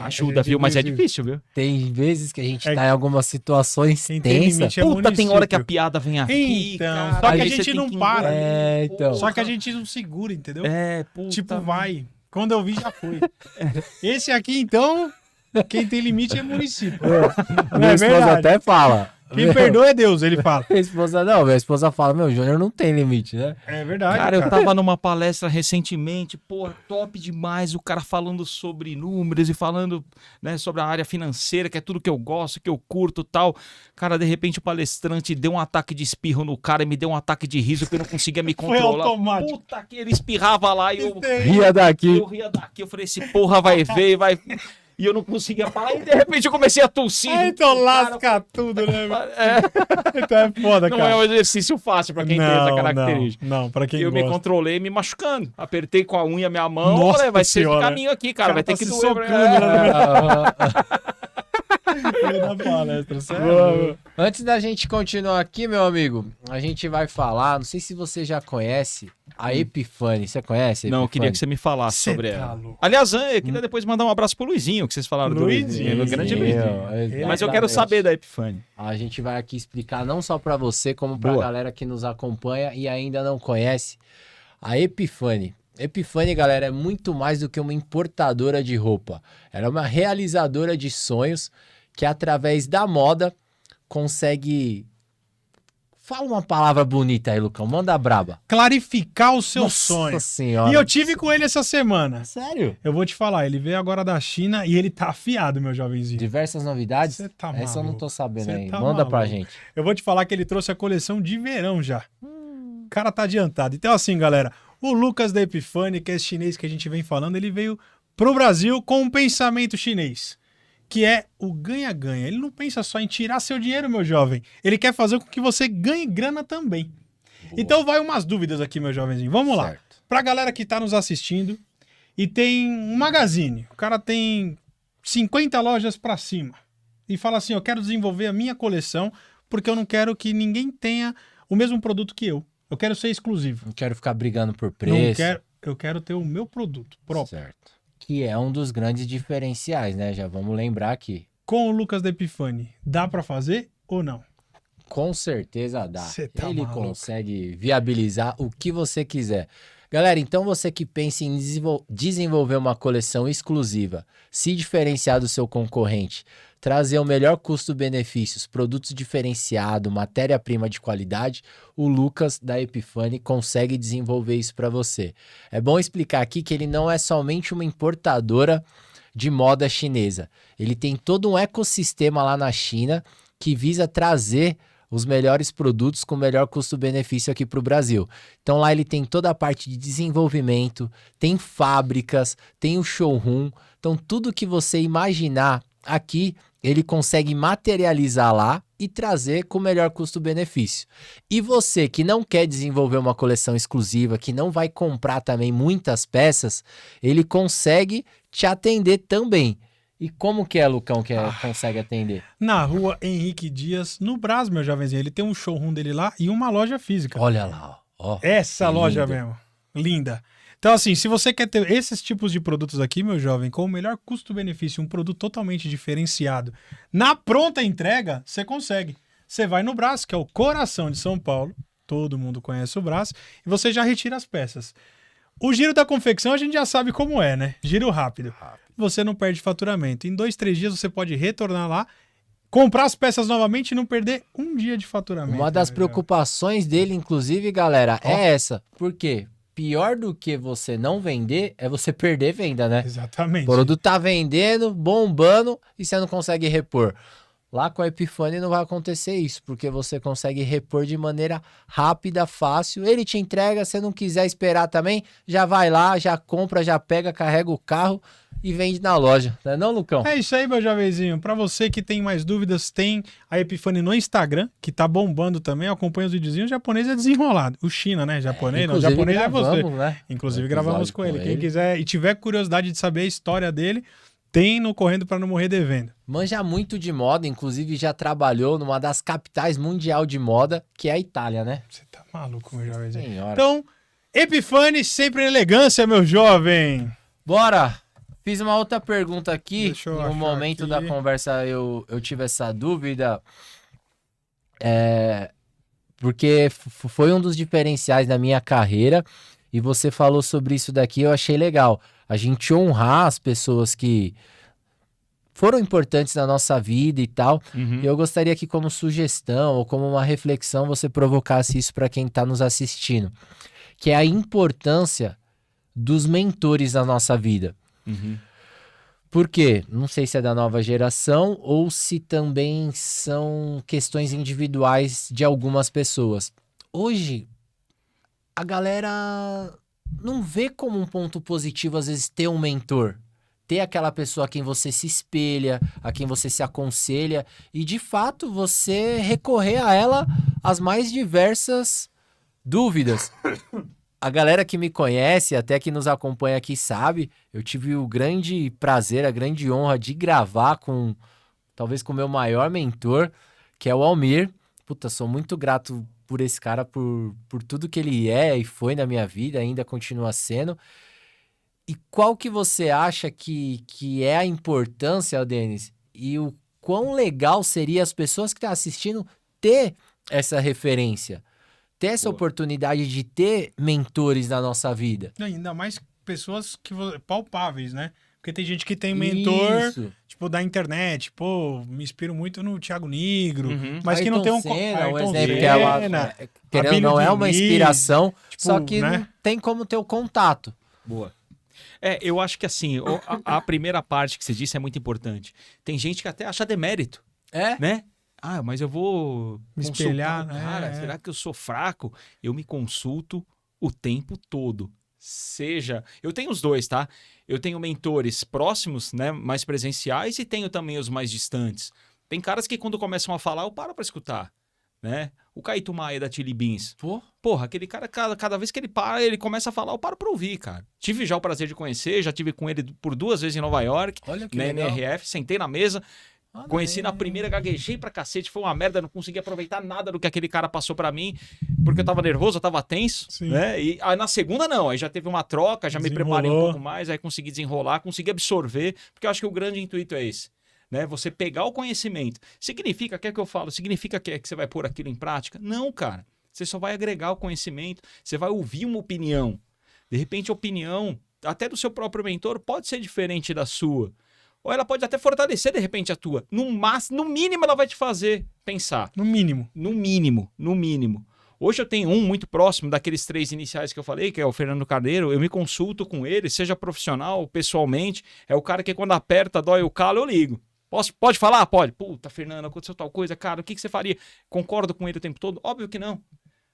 Ajuda, viu? Mas é difícil, viu? Tem vezes que a gente tá em algumas situações Quem tem tensas. limite é Puta, tem hora que a município. piada vem aqui, Então, cara, só que a aí você gente tem não que para. Então. Só que a gente não segura, entendeu? Puta. Tipo, vai. Quando eu vi, já foi. Esse aqui, então, quem tem limite é município. Não Minha é esposa verdade. até fala. Quem perdoa é Deus, ele fala. Minha esposa fala, Júnior não tem limite, né? É verdade, Cara, eu tava numa palestra recentemente, top demais, o cara falando sobre números e falando, né, sobre a área financeira, que é tudo que eu gosto, que eu curto e tal. Cara, de repente o palestrante deu um ataque de espirro no cara e me deu um ataque de riso que eu não conseguia me Foi controlar. automático. Puta que ele espirrava lá e eu Ria daqui. ria daqui. Eu falei, esse porra vai ver e vai... E eu não conseguia falar, e de repente eu comecei a tossir. Então Cara, lasca tudo, né? Meu? é, Então é foda, não cara. é um exercício fácil pra quem tem essa característica. Não, pra quem Eu me gosta. controlei me machucando. Apertei com a unha minha mão. Nossa Falei, vai ser esse senhora. caminho aqui, cara. Cara, Vai ter tá que se doer. socando, né? Ah, No meio da palestra, sério. Antes da gente continuar aqui, meu amigo, a gente vai falar, não sei se você já conhece a Epifani. Você conhece a Não, eu queria que Epifani? você me falasse Cê sobre tá ela. louco. Aliás, eu queria depois mandar um abraço pro Luizinho, que vocês falaram do Luizinho, Luizinho, o grande Luizinho. Ele Mas eu quero saber da Epifani. A gente vai aqui explicar não só para você, como para a Boa. galera que nos acompanha e ainda não conhece a Epifani. Epifani, galera, é muito mais do que uma importadora de roupa. Ela é uma realizadora de sonhos que, através da moda, consegue... Fala uma palavra bonita aí, Lucão. Manda braba. Clarificar o seu Nossa sonho. senhora. E eu tive com ele essa semana. Sério? Eu vou te falar, ele veio agora da China e ele tá afiado, meu jovenzinho. Diversas novidades? Cê tá Essa eu não maluco. tô sabendo Cê aí. tá Manda pra maluco. gente. Eu vou te falar que ele trouxe a coleção de verão já. O cara tá adiantado. Então assim, galera, o Lucas da Epifani, que é esse chinês que a gente vem falando, ele veio pro Brasil com um pensamento chinês, que é o ganha-ganha. Ele não pensa só em tirar seu dinheiro, meu jovem. Ele quer fazer com que você ganhe grana também. Então vai umas dúvidas aqui, meu jovenzinho. Vamos lá. Certo. Pra galera que tá nos assistindo e tem um magazine, o cara tem 50 lojas pra cima e fala assim, eu quero desenvolver a minha coleção porque eu não quero que ninguém tenha o mesmo produto que eu. Eu quero ser exclusivo. Não quero ficar brigando por Não preço. quero, eu quero ter o meu produto próprio. Certo. Que é um dos grandes diferenciais, né? Já vamos lembrar aqui. Com o Lucas da Epifani, dá pra fazer ou não? Com certeza dá. Cê tá Ele maluco. consegue viabilizar o que você quiser. Galera, então você que pensa em desenvolver uma coleção exclusiva, se diferenciar do seu concorrente, trazer o melhor custo-benefícios, produtos diferenciados, matéria-prima de qualidade, o Lucas da Epifani consegue desenvolver isso para você. É bom explicar aqui que ele não é somente uma importadora de moda chinesa. Ele tem todo um ecossistema lá na China que visa trazer os melhores produtos com o melhor custo-benefício aqui para o Brasil. Então lá ele tem toda a parte de desenvolvimento, tem fábricas, tem o showroom. Então tudo que você imaginar aqui, ele consegue materializar lá e trazer com o melhor custo-benefício. E você que não quer desenvolver uma coleção exclusiva, que não vai comprar também muitas peças, ele consegue te atender também. E como que é, Lucão, que consegue atender? Na rua Henrique Dias, no Brás, meu jovenzinho. Ele tem um showroom dele lá e uma loja física. Olha lá, ó. Essa que loja lindo. mesmo. Linda. Então, assim, se você quer ter esses tipos de produtos aqui, meu jovem, com o melhor custo-benefício, um produto totalmente diferenciado, na pronta entrega, você consegue. Você vai no Brás, que é o coração de São Paulo, todo mundo conhece o Brás, e você já retira as peças. O giro da confecção a gente já sabe como é, né? Giro rápido. Você não perde faturamento. Em 2, 3 dias você pode retornar lá, comprar as peças novamente e não perder um dia de faturamento. Uma das meu jovem. preocupações dele, inclusive, galera, Ó. é essa. Por quê? Pior do que você não vender é você perder venda, né? Exatamente. O produto tá vendendo, bombando e você não consegue repor. Lá com a Epifani não vai acontecer isso, porque você consegue repor de maneira rápida, fácil. Ele te entrega, se não quiser esperar também, já vai lá, já compra, já pega, carrega o carro e vende na loja. Não é não, Lucão? É isso aí, meu jovenzinho. Pra você que tem mais dúvidas, tem a Epifani no Instagram, que tá bombando também. Acompanha os videozinhos. O japonês é desenrolado. O China, né? Japonês não. O Inclusive, japonês é você. gravamos, né? Inclusive, Um gravamos episódio com ele. Quem quiser e tiver curiosidade de saber a história dele, tem no Correndo Pra Não Morrer Devendo. Manja muito de moda, inclusive já trabalhou numa das capitais mundial de moda, que é a Itália, né? Você tá maluco, meu jovenzinho. Senhora. Então, Epifani, sempre em elegância, meu jovem. Bora! Fiz uma outra pergunta aqui. Deixa eu No achar momento aqui. da conversa eu tive essa dúvida. Porque foi um dos diferenciais da minha carreira. E você falou sobre isso daqui, eu achei legal. A gente honrar as pessoas que foram importantes na nossa vida e tal. E eu gostaria que, como sugestão ou como uma reflexão, você provocasse isso para quem está nos assistindo. Que é a importância dos mentores na nossa vida. Por quê? Não sei se é da nova geração ou se também são questões individuais de algumas pessoas. Hoje, a galera não vê como um ponto positivo, às vezes, ter um mentor. ter aquela pessoa a quem você se espelha, a quem você se aconselha e, de fato, você recorrer a ela as mais diversas dúvidas. A galera que me conhece, até que nos acompanha aqui, sabe, eu tive o grande prazer, a grande honra de gravar com, talvez com o meu maior mentor, que é o Almir. Puta, sou muito grato por esse cara, por tudo que ele é e foi na minha vida, ainda continua sendo. E qual que você acha que é a importância, Denis, e o quão legal seria as pessoas que estão assistindo ter essa referência? Ter essa oportunidade de ter mentores na nossa vida. Ainda mais pessoas palpáveis, né? Porque tem gente que tem mentor, Isso. tipo, da internet. Pô, me inspiro muito no Thiago Nigro, mas que Ayrton não tem um... Senna, um Ayrton exemplo, que é uma, Senna, querendo ou Abílio não é uma Diniz, inspiração, tipo, só que né? não tem como ter o contato. Boa. Eu acho que assim, a primeira parte que você disse é muito importante. Tem gente que até acha demérito, É? né? Ah, mas eu vou Me consultar espelhar, o cara, né? será que eu sou fraco? Eu me consulto o tempo todo. Eu tenho os dois, tá? Eu tenho mentores próximos, né, mais presenciais, e tenho também os mais distantes. Tem caras que quando começam a falar, eu paro pra escutar, né? O Caíto Maia da Chili Beans. Porra, aquele cara, cada vez que ele para, ele começa a falar, eu paro pra ouvir, cara. Tive já o prazer de conhecer, já tive com ele por 2 vezes em Nova York, Olha que na legal. NRF, sentei na mesa, Olha conheci aí. na primeira, gaguejei pra cacete, foi uma merda, não consegui aproveitar nada do que aquele cara passou pra mim, porque eu tava nervoso, eu tava tenso, Sim. né? E aí na segunda não, aí já teve uma troca, já me preparei um Desenrolou. pouco mais, aí consegui desenrolar, consegui absorver, porque eu acho que o grande intuito é esse, né? Você pegar o conhecimento. Significa, quer que eu falo, significa que você vai pôr aquilo em prática? Não, cara. Você só vai agregar o conhecimento, você vai ouvir uma opinião. De repente a opinião, até do seu próprio mentor, pode ser diferente da sua. Ou ela pode até fortalecer, de repente, a tua. No mínimo, ela vai te fazer pensar. No mínimo. No mínimo. Hoje eu tenho um muito próximo daqueles 3 iniciais que eu falei, que é o Fernando Carneiro. Eu me consulto com ele, seja profissional, pessoalmente. É o cara que quando aperta, dói o calo, eu ligo. Pode falar? Pode. Puta, Fernando, aconteceu tal coisa. Cara, o que você faria? Concordo com ele o tempo todo? Óbvio que não.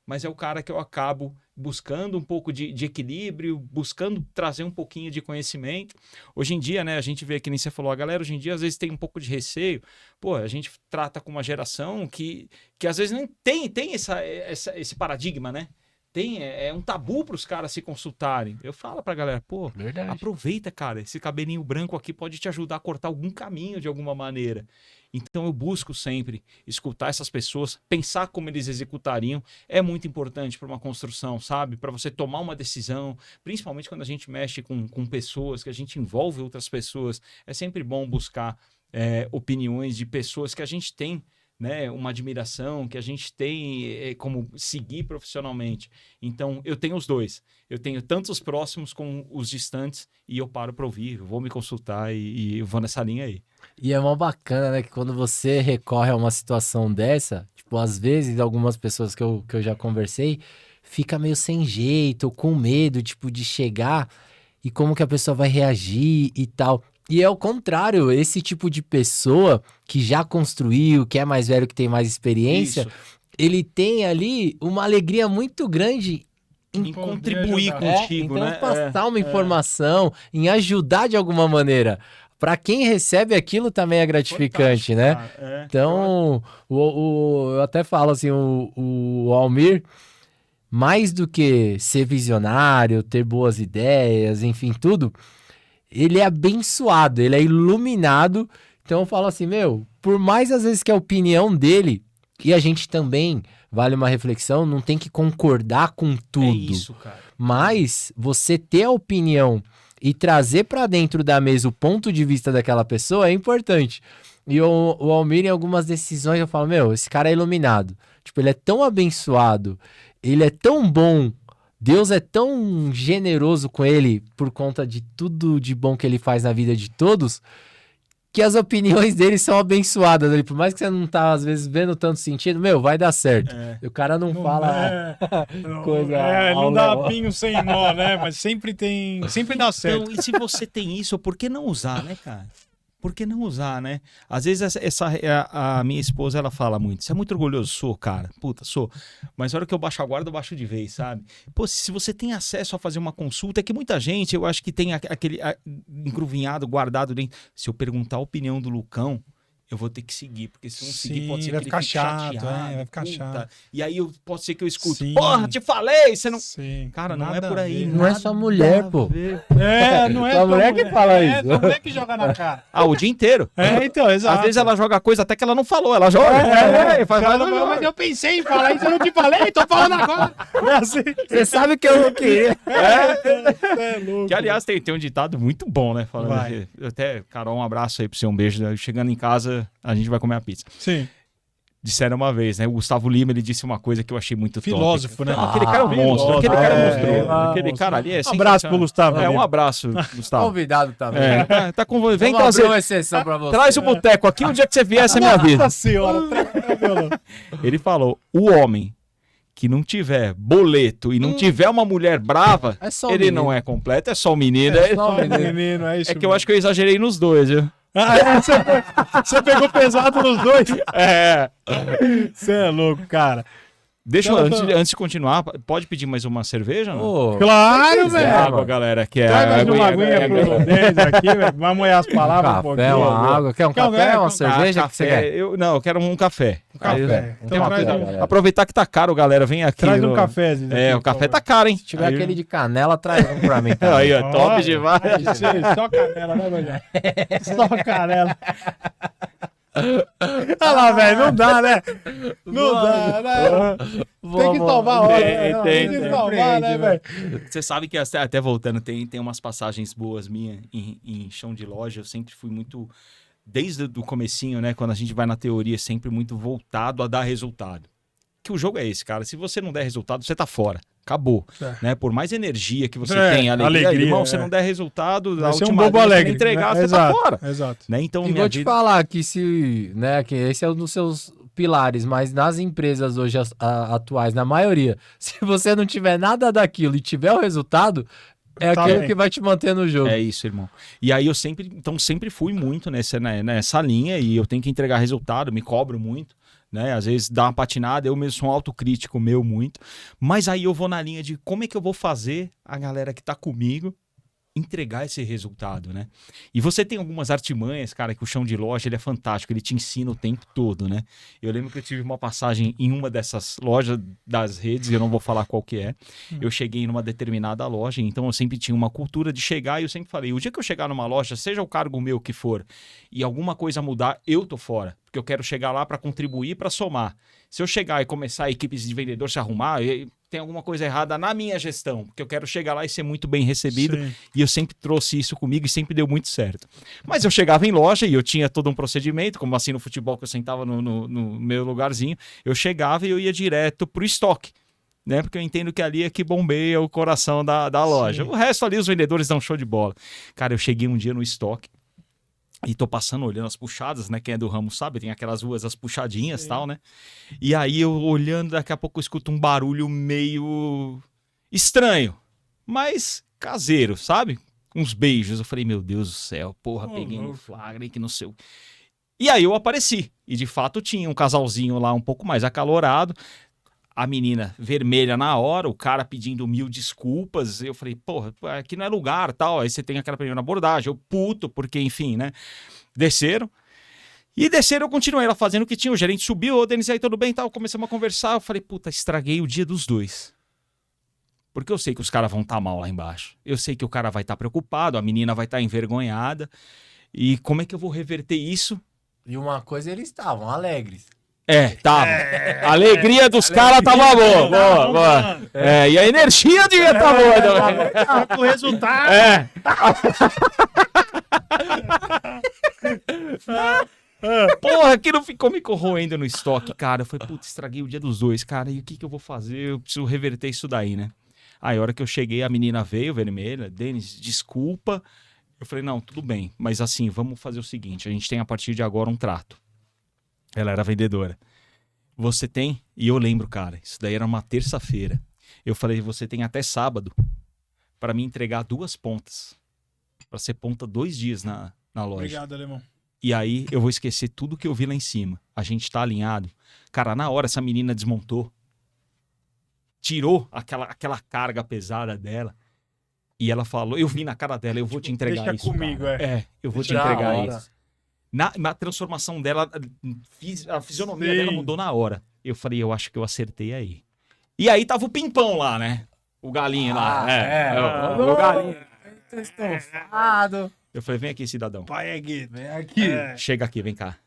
Mas é o cara que eu acabo buscando um pouco de equilíbrio, buscando trazer um pouquinho de conhecimento. Hoje em dia, né, a gente vê que nem você falou, a galera hoje em dia às vezes tem um pouco de receio. Pô, a gente trata com uma geração que às vezes não tem esse paradigma, né? É um tabu para os caras se consultarem. Eu falo pra galera, pô, Verdade. aproveita, cara, esse cabelinho branco aqui pode te ajudar a cortar algum caminho de alguma maneira. Então eu busco sempre escutar essas pessoas, pensar como eles executariam. É muito importante para uma construção, sabe? Para você tomar uma decisão, principalmente quando a gente mexe com pessoas, que a gente envolve outras pessoas. É sempre bom buscar opiniões de pessoas que a gente tem, né, uma admiração, que a gente tem como seguir profissionalmente. Então, eu tenho os dois. Eu tenho tanto os próximos como os distantes e eu paro para ouvir, vou me consultar e vou nessa linha aí. E é mó bacana, né? Que quando você recorre a uma situação dessa, tipo, às vezes, algumas pessoas que eu já conversei, fica meio sem jeito, ou com medo, tipo, de chegar e como que a pessoa vai reagir e tal. E é o contrário, esse tipo de pessoa que já construiu, que é mais velho, que tem mais experiência, Isso. ele tem ali uma alegria muito grande Em poder contribuir ajudar. contigo, então né? passar uma informação, em ajudar de alguma maneira. Para quem recebe aquilo também é gratificante, né? Cara, Então, eu até falo assim, o Almir, mais do que ser visionário, ter boas ideias, enfim, tudo, ele é abençoado, ele é iluminado. Então eu falo assim, meu, por mais às vezes que a opinião dele, e a gente também, vale uma reflexão, não tem que concordar com tudo. É isso, cara. Mas você ter a opinião e trazer para dentro da mesa o ponto de vista daquela pessoa é importante. E o Almir, em algumas decisões, eu falo, meu, esse cara é iluminado. Tipo, ele é tão abençoado, ele é tão bom, Deus é tão generoso com ele por conta de tudo de bom que ele faz na vida de todos, que as opiniões dele são abençoadas ali. Por mais que você não tá, às vezes, vendo tanto sentido, meu, vai dar certo. É. E o cara não fala coisa... não ao dá léu. pinho sem nó, né? Mas sempre dá certo. Então, e se você tem isso, por que não usar, né, cara? por que não usar, né? Às vezes a minha esposa, ela fala muito, você é muito orgulhoso? Sou, cara. Puta, sou. Mas na hora que eu baixo a guarda, eu baixo de vez, sabe? Pô, se você tem acesso a fazer uma consulta, é que muita gente, eu acho que tem aquele engruvinhado, guardado dentro. Se eu perguntar a opinião do Lucão, eu vou ter que seguir, porque se não seguir, pode ser que vai ele ficar fique chato, chateado. vai ficar puta. chato. E aí pode ser que eu escute, Sim. porra, te falei, você não... Sim. Cara, não é Nada por a aí. ver. Não é nada só mulher, a pô. ver. Não é Tua mulher que fala isso. tua mulher que joga na cara. Ah, o dia inteiro. Então, exato. Às vezes ela joga coisa até que ela não falou, ela joga. Mas eu pensei em falar isso, eu não te falei, tô falando agora. É assim. Você sabe que eu não queria. É louco. Que, aliás, tem um ditado muito bom, né? Falando Vai. aqui. Até, Carol, um abraço aí pra você, um beijo. Chegando em casa, a gente vai comer a pizza. Sim. Disseram uma vez, né? O Gustavo Lima, ele disse uma coisa que eu achei muito Filósofo, top. né? Aquele cara é um monstro. filósofo. Aquele cara é É, monstro. Aquele monstro. cara ali é Um abraço pro Gustavo. É, um Lima. abraço, Gustavo. Convidado também. É, tá com... Vem Vamos abrir trazer... uma exceção pra você. Traz o boteco aqui, o dia que você vier, você me avisa. Nossa senhora, traga o violão. Ele falou, o homem que não tiver boleto e não tiver uma mulher brava, É só o ele menino. não é completo, é só o menino. É É, só o menino. Menino, é isso. é que eu acho que eu exagerei nos dois, viu? Você pegou pesado nos dois. É. Você é louco, cara. Deixa eu, Não, antes de continuar, pode pedir mais uma cerveja? Não? Ô, Claro, Pois é, velho. Água, galera, que é Traz mais uma aguinha, aguinha pro Denis aqui, velho. Vamos molhar as palavras um café, pouquinho. uma água. Quer um Quer um café, uma café? cerveja? O que você quer? Eu quero um café. Café. Tem Então uma traz coisa, um, galera. Aproveitar que tá caro, galera, vem aqui. traz no- um café, Zé, É, aqui, o café por tá caro, hein? Se tiver aquele de canela, traz um pra mim. Aí, ó, favor. top Olha, demais. Só canela, né, velho? Só canela. Olha lá, velho, não dá, né? Não dá, né? Tem que salvar a hora, né? Não, tem, que tem. salvar, né, velho? Você sabe que até voltando, tem umas passagens boas minhas em chão de loja. Eu sempre fui muito, desde o comecinho, né? Quando a gente vai na teoria, sempre muito voltado a dar resultado. Que o jogo é esse, cara. Se você não der resultado, você tá fora. Acabou. É. Né? Por mais energia que você É, tenha, alegria, alegria, irmão, se é. não der resultado, a Vai ser um última bobo vez você não alegre. entregar, né? você tá fora. Exato. Né? Então, E minha vou te vida... falar que se, né, que esse é um dos seus pilares, mas nas empresas hoje atuais, na maioria, se você não tiver nada daquilo e tiver o resultado, é Tá aquele bem. que vai te manter no jogo. É isso, irmão. E aí eu sempre fui muito nessa linha e eu tenho que entregar resultado, me cobro muito, né? Às vezes dá uma patinada, eu mesmo sou um autocrítico meu muito, mas aí eu vou na linha de como é que eu vou fazer a galera que tá comigo entregar esse resultado, né? E você tem algumas artimanhas, cara, que o chão de loja, ele é fantástico, ele te ensina o tempo todo, né? Eu lembro que eu tive uma passagem em uma dessas lojas das redes, eu não vou falar qual que é. Eu cheguei numa determinada loja, então eu sempre tinha uma cultura de chegar e eu sempre falei, o dia que eu chegar numa loja, seja o cargo meu que for, e alguma coisa mudar, eu tô fora, porque eu quero chegar lá para contribuir, para somar. Se eu chegar e começar a equipes de vendedor se arrumar, tem alguma coisa errada na minha gestão, porque eu quero chegar lá e ser muito bem recebido. Sim. E eu sempre trouxe isso comigo e sempre deu muito certo. Mas eu chegava em loja e eu tinha todo um procedimento, como assim no futebol que eu sentava no meu lugarzinho, eu chegava e eu ia direto pro estoque. Né? Porque eu entendo que ali é que bombeia o coração da loja. Sim. O resto ali os vendedores dão show de bola. Cara, eu cheguei um dia no estoque e tô passando, olhando as puxadas, né? Quem é do ramo sabe, tem aquelas ruas, as puxadinhas e tal, né? E aí eu olhando, daqui a pouco eu escuto um barulho meio estranho, mas caseiro, sabe? Uns beijos. Eu falei, meu Deus do céu, porra, peguei no flagra e que não sei o... E aí eu apareci. E de fato tinha um casalzinho lá um pouco mais acalorado. A menina vermelha na hora, o cara pedindo 1000 desculpas. Eu falei, porra, aqui não é lugar, tal. Aí você tem aquela primeira abordagem, eu puto, porque enfim, né? Desceram. E desceram, eu continuei lá fazendo o que tinha. O gerente subiu, ô Denis, aí tudo bem, tal. Começamos a conversar. Eu falei, puta, estraguei o dia dos dois. Porque eu sei que os caras vão estar mal lá embaixo. Eu sei que o cara vai estar preocupado, a menina vai estar envergonhada. E como é que eu vou reverter isso? E uma coisa, eles estavam alegres. Tava. A alegria dos caras tava boa. E a energia devia estar boa também. O resultado. Porra, aquilo ficou me corroendo no estoque, cara. Eu falei, putz, estraguei o dia dos dois, cara. E o que eu vou fazer? Eu preciso reverter isso daí, né? Aí, a hora que eu cheguei, a menina veio, vermelha. Denis, desculpa. Eu falei, não, tudo bem. Mas assim, vamos fazer o seguinte. A gente tem, a partir de agora, um trato. Ela era vendedora. Você tem... E eu lembro, cara, isso daí era uma terça-feira. Eu falei, você tem até sábado para me entregar 2 pontas. Para ser ponta 2 dias na loja. Obrigado, alemão. E aí eu vou esquecer tudo que eu vi lá em cima. A gente tá alinhado. Cara, na hora essa menina desmontou. Tirou aquela carga pesada dela. E ela falou, eu vi na cara dela, eu vou te entregar deixa isso, comigo, cara. é. Eu vou te Da entregar hora. isso. Na transformação dela, a fisionomia Sim. dela mudou na hora. Eu falei, eu acho que eu acertei aí. E aí tava o Pimpão lá, né? O galinho lá. O galinho. Estofado. Eu falei, vem aqui, cidadão. Pai é gueto. Vem aqui. É. Chega aqui, vem cá.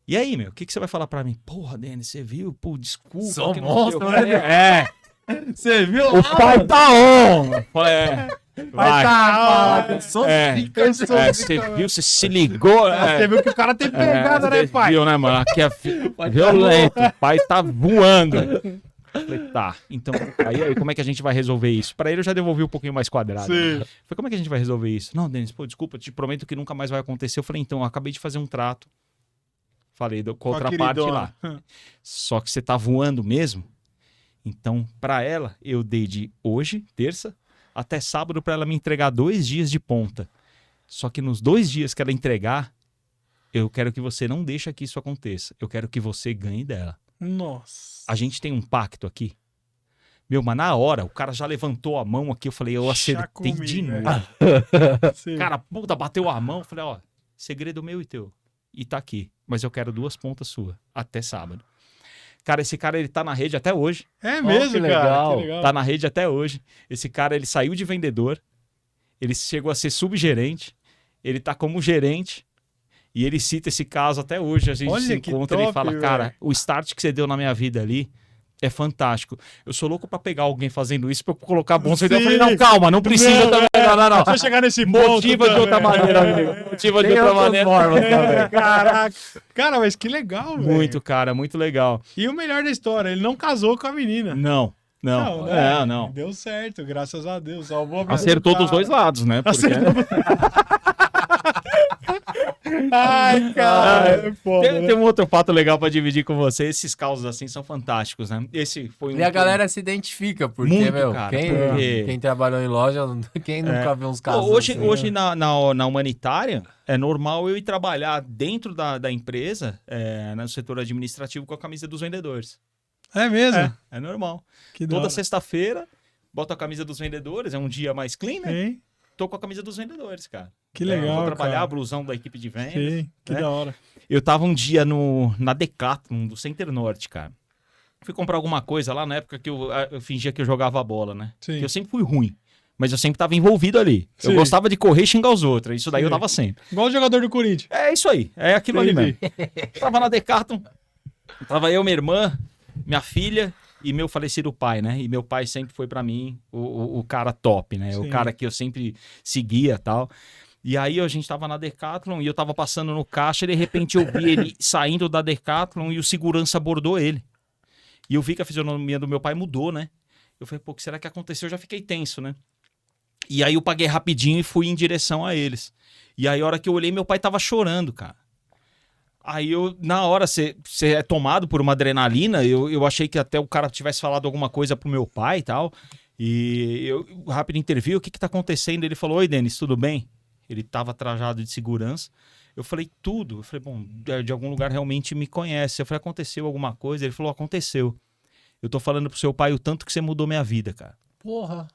E aí, meu, o que você vai falar pra mim? Porra, Denis, você viu? Pô, desculpa. Sou que não sei monstro, o quê. né? Você viu? O pai tá on. Vai. Tá, sou É. zica, eu sou É, zica, você viu? Você se ligou? Você viu que o cara tem pegada, né, você pai? viu, né, mano? Aqui é violento. O pai tá voando. Falei, tá. Então, aí, como é que a gente vai resolver isso? Pra ele eu já devolvi um pouquinho mais quadrado. Sim. Falei, como é que a gente vai resolver isso? Não, Denis, pô, desculpa, te prometo que nunca mais vai acontecer. Eu falei, então, eu acabei de fazer um trato. Falei com a outra parte lá. Só que você tá voando mesmo. Então, pra ela, eu dei de hoje, terça, até sábado pra ela me entregar 2 dias de ponta. Só que nos 2 dias que ela entregar, eu quero que você não deixe que isso aconteça. Eu quero que você ganhe dela. Nossa. A gente tem um pacto aqui. Meu, mas na hora, o cara já levantou a mão aqui, eu falei, eu acertei comigo, de novo. Sim. Cara, puta, bateu a mão, eu falei, ó, segredo meu e teu. E tá aqui. Mas eu quero 2 pontas suas, até sábado. Cara, esse cara, ele tá na rede até hoje. É mesmo, que cara. legal. Que legal. Tá na rede até hoje. Esse cara, ele saiu de vendedor, ele chegou a ser subgerente, ele tá como gerente, e ele cita esse caso até hoje. A gente Olha se que encontra e ele top, fala, velho. cara, o start que você deu na minha vida ali é fantástico. Eu sou louco pra pegar alguém fazendo isso pra eu colocar bom. Eu Sim. falei, não, calma, não precisa Não, também. Não. Deixa eu chegar nesse ponto. Motiva de outra também. maneira, amigo. Motiva de Tem outra outras maneira. formas também. É, caraca. Cara, mas que legal, velho. Muito, cara, muito legal. E o melhor da história, ele não casou com a menina. Não. né? Não. Deu certo, graças a Deus. Salvou a vida Acertou do dos cara. dois lados, né? Porque... Ai, cara, é foda, Tem né? um outro fato legal pra dividir com você. Esses casos assim são fantásticos, né? Esse foi um. E a galera se identifica, porque, Muito, meu, cara, quem, porque- quem trabalhou em loja, quem nunca viu uns Pô, casos hoje assim? hoje na humanitária, é normal eu ir trabalhar dentro da empresa, no setor administrativo, com a camisa dos vendedores. É mesmo? É normal. Que da Toda hora. sexta-feira, boto a camisa dos vendedores, é um dia mais clean, né? Sim, Tô com a camisa dos vendedores, cara. que legal, Vou trabalhar, cara. blusão da equipe de vendas. Sim, que né? da hora. Eu tava um dia na Decathlon, do Center Norte, cara. Fui comprar alguma coisa lá na época que eu fingia que eu jogava bola, né? Sim. Que eu sempre fui ruim. Mas eu sempre tava envolvido ali. Eu Sim. gostava de correr e xingar os outros. Isso daí Sim. eu tava sempre. Igual o jogador do Corinthians. É isso aí. É aquilo ali Entendi. mesmo. Tava na Decathlon. Tava eu, minha irmã, minha filha e meu falecido pai, né? E meu pai sempre foi pra mim o cara top, né? Sim. O cara que eu sempre seguia e tal. E aí a gente tava na Decathlon e eu tava passando no caixa e de repente eu vi ele saindo da Decathlon e o segurança abordou ele. E eu vi que a fisionomia do meu pai mudou, né? Eu falei, pô, o que será que aconteceu? Eu já fiquei tenso, né? E aí eu paguei rapidinho e fui em direção a eles. E aí a hora que eu olhei, meu pai tava chorando, cara. Aí eu, na hora, você é tomado por uma adrenalina, eu achei que até o cara tivesse falado alguma coisa pro meu pai e tal. E eu, rápido interview, o que tá acontecendo? Ele falou, oi, Denis, tudo bem? Ele tava trajado de segurança. Eu falei, tudo. Eu falei, bom, de algum lugar realmente me conhece. Eu falei, aconteceu alguma coisa? Ele falou, aconteceu. Eu tô falando pro seu pai o tanto que você mudou minha vida, cara. Porra.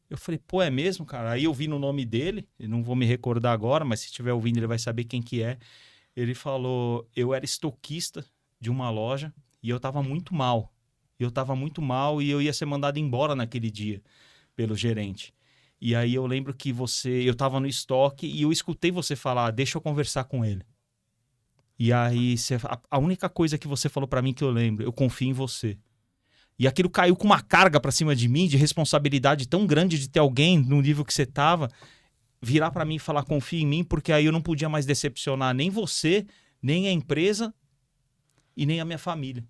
Eu falei, pô, é mesmo, cara? Aí eu vi no nome dele, eu não vou me recordar agora, mas se estiver ouvindo ele vai saber quem que é. Ele falou, eu era estoquista de uma loja e eu tava muito mal. Eu tava muito mal e eu ia ser mandado embora naquele dia pelo gerente. E aí eu lembro que eu tava no estoque e eu escutei você falar, deixa eu conversar com ele. E aí a única coisa que você falou pra mim que eu lembro, eu confio em você. E aquilo caiu com uma carga pra cima de mim, de responsabilidade tão grande de ter alguém no nível que você tava, virar pra mim e falar, confia em mim, porque aí eu não podia mais decepcionar nem você, nem a empresa e nem a minha família.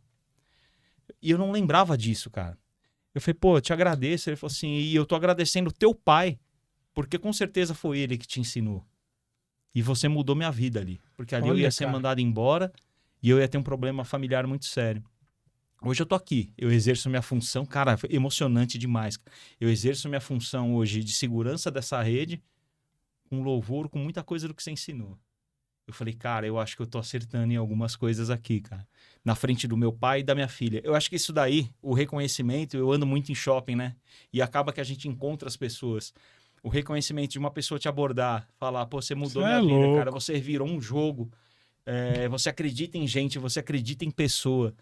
E eu não lembrava disso, cara. Eu falei, pô, eu te agradeço. Ele falou assim, e eu tô agradecendo teu pai, porque com certeza foi ele que te ensinou. E você mudou minha vida ali. Porque ali eu Olha, ia ser cara. mandado embora e eu ia ter um problema familiar muito sério. Hoje eu tô aqui, eu exerço minha função, cara, foi emocionante demais. Eu exerço minha função hoje de segurança dessa rede com louvor, com muita coisa do que você ensinou. Eu falei, cara, eu acho que eu tô acertando em algumas coisas aqui, cara. Na frente do meu pai e da minha filha. Eu acho que isso daí, o reconhecimento, eu ando muito em shopping, né? E acaba que a gente encontra as pessoas. O reconhecimento de uma pessoa te abordar, falar, pô, você mudou Isso minha é vida, louco. cara. Você virou um jogo. Você acredita em gente, você acredita em pessoa.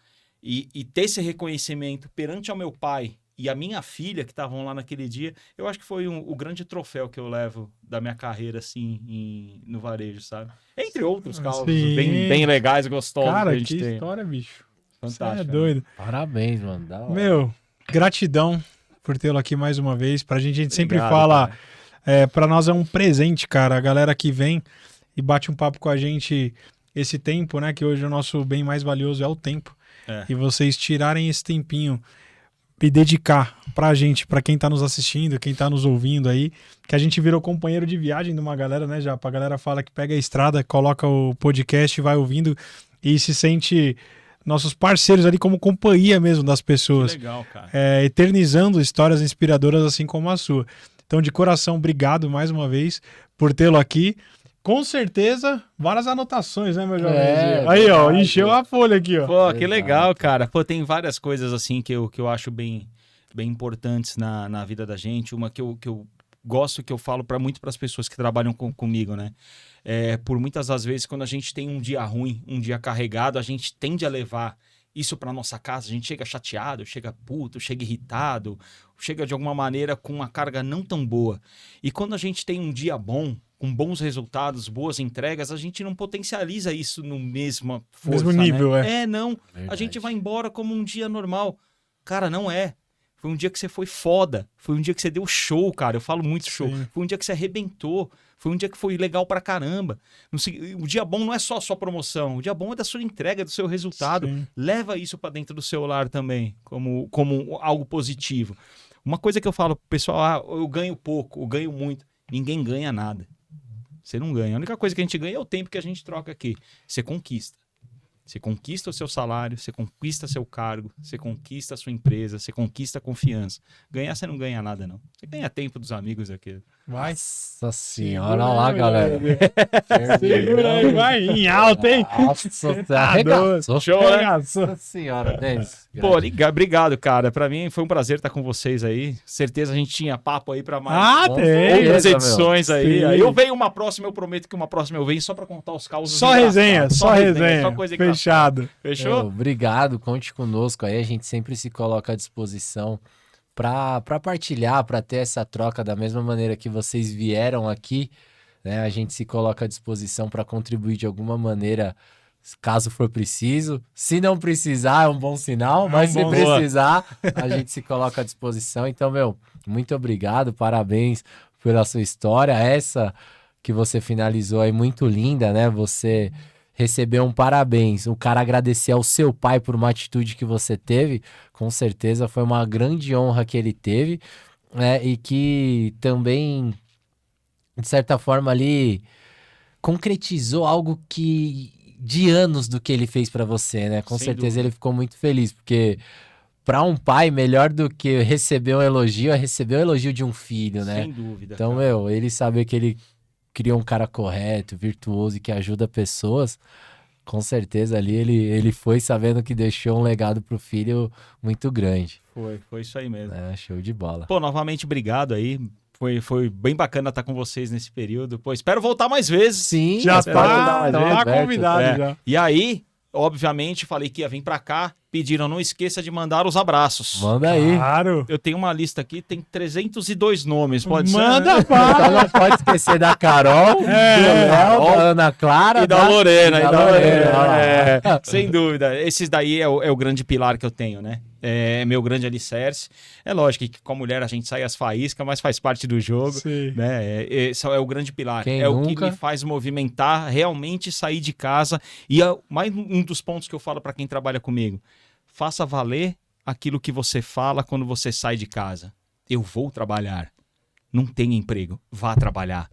E ter esse reconhecimento perante ao meu pai e a minha filha, que estavam lá naquele dia, eu acho que foi o grande troféu que eu levo da minha carreira, assim, no varejo, sabe? Entre outros causos Sim. bem legais, gostosos que Cara, a gente que tem. história, bicho. Você Fantástico. é né? doido. Parabéns, mano. Da hora. Meu, gratidão por tê-lo aqui mais uma vez. Pra gente, a gente sempre Obrigado, fala, cara. pra nós é um presente, cara. A galera que vem e bate um papo com a gente esse tempo, né? Que hoje o nosso bem mais valioso é o tempo. É. E vocês tirarem esse tempinho e dedicar pra gente, pra quem tá nos assistindo, quem tá nos ouvindo aí, que a gente virou companheiro de viagem de uma galera, né, já? A galera fala que pega a estrada, coloca o podcast, vai ouvindo e se sente nossos parceiros ali como companhia mesmo das Que pessoas, legal, cara. eternizando histórias inspiradoras assim como a sua. Então, de coração, obrigado mais uma vez por tê-lo aqui. Com certeza, várias anotações, né, meu jovem? Aí, ó, verdade. encheu a folha aqui, ó. Pô, que Exato. legal, cara. Pô, tem várias coisas, assim, que eu acho bem importantes na vida da gente. Uma que eu gosto, que eu falo muito para as pessoas que trabalham comigo, né? Por muitas das vezes, quando a gente tem um dia ruim, um dia carregado, a gente tende a levar isso para nossa casa. A gente chega chateado, chega puto, chega irritado, chega de alguma maneira com uma carga não tão boa. E quando a gente tem um dia bom, com bons resultados, boas entregas, a gente não potencializa isso no mesma força, Mesmo nível, né? Não. A Verdade. gente vai embora como um dia normal. Cara, não é. Foi um dia que você foi foda. Foi um dia que você deu show, cara. Eu falo muito show. Sim. Foi um dia que você arrebentou. Foi um dia que foi legal pra caramba. O dia bom não é só a sua promoção. O dia bom é da sua entrega, do seu resultado. Sim. Leva isso pra dentro do seu lar também, como algo positivo. Uma coisa que eu falo pro pessoal, eu ganho pouco, eu ganho muito. Ninguém ganha nada. Você não ganha. A única coisa que a gente ganha é o tempo que a gente troca aqui. Você conquista. Você conquista o seu salário, você conquista seu cargo, você conquista a sua empresa, você conquista a confiança. Ganhar, você não ganha nada, não. Você ganha tempo dos amigos aqui. Vai. Nossa senhora, olha lá, galera. Segura aí, vai em alta, hein? Nossa, você tá arregaçou. Show, né? Arregaçou. Nossa senhora, Denis. Pô, obrigado, cara. Pra mim foi um prazer estar com vocês aí. Certeza a gente tinha papo aí pra mais Ah, Com tem. certeza. outras meu. edições aí. Sim. Aí eu venho uma próxima, eu prometo que uma próxima eu venho só pra contar os causos Só engraçados. resenha, só resenha. Só coisa engraçada. Fechado. Fechou? Obrigado, conte conosco aí. A gente sempre se coloca à disposição para partilhar, para ter essa troca da mesma maneira que vocês vieram aqui, né? A gente se coloca à disposição para contribuir de alguma maneira, caso for preciso. Se não precisar, é um bom sinal, mas se bom- precisar, a gente se coloca à disposição. Então, meu, muito obrigado, parabéns pela sua história. Essa que você finalizou aí, muito linda, né? Você receber um parabéns, o cara agradecer ao seu pai por uma atitude que você teve, com certeza foi uma grande honra que ele teve, né? E que também, de certa forma ali, concretizou algo que de anos do que ele fez pra você, né? Com Sem certeza dúvida. ele ficou muito feliz, porque para um pai, melhor do que receber um elogio é receber o elogio de um filho, né? Sem dúvida. Então, cara. meu, ele saber que ele criou um cara correto, virtuoso e que ajuda pessoas, com certeza ali ele foi sabendo que deixou um legado pro filho muito grande. Foi isso aí mesmo. Né? Show de bola. Pô, novamente, obrigado aí. Foi bem bacana estar com vocês nesse período. Pô, espero voltar mais vezes. Sim, Já espero ajudar mais tá aberto. convidado É. já. E aí, obviamente, falei que ia vir pra cá. Pediram, não esqueça de mandar os abraços. Manda aí. Claro. Eu tenho uma lista aqui, tem 302 nomes. Pode Manda ser? Então para. não pode esquecer da Carol, do Léo, da Ana Clara E da Lorena. e E da da Lorena, olha lá. É, sem dúvida. Esses daí é o grande pilar que eu tenho, né? É meu grande alicerce. É lógico que com a mulher a gente sai as faíscas, mas faz parte do jogo. Sim. Né? Esse é o grande pilar. Quem é o que nunca? me faz movimentar, realmente sair de casa. E mais um dos pontos que eu falo para quem trabalha comigo. Faça valer aquilo que você fala quando você sai de casa. Eu vou trabalhar. Não tem emprego. Vá trabalhar.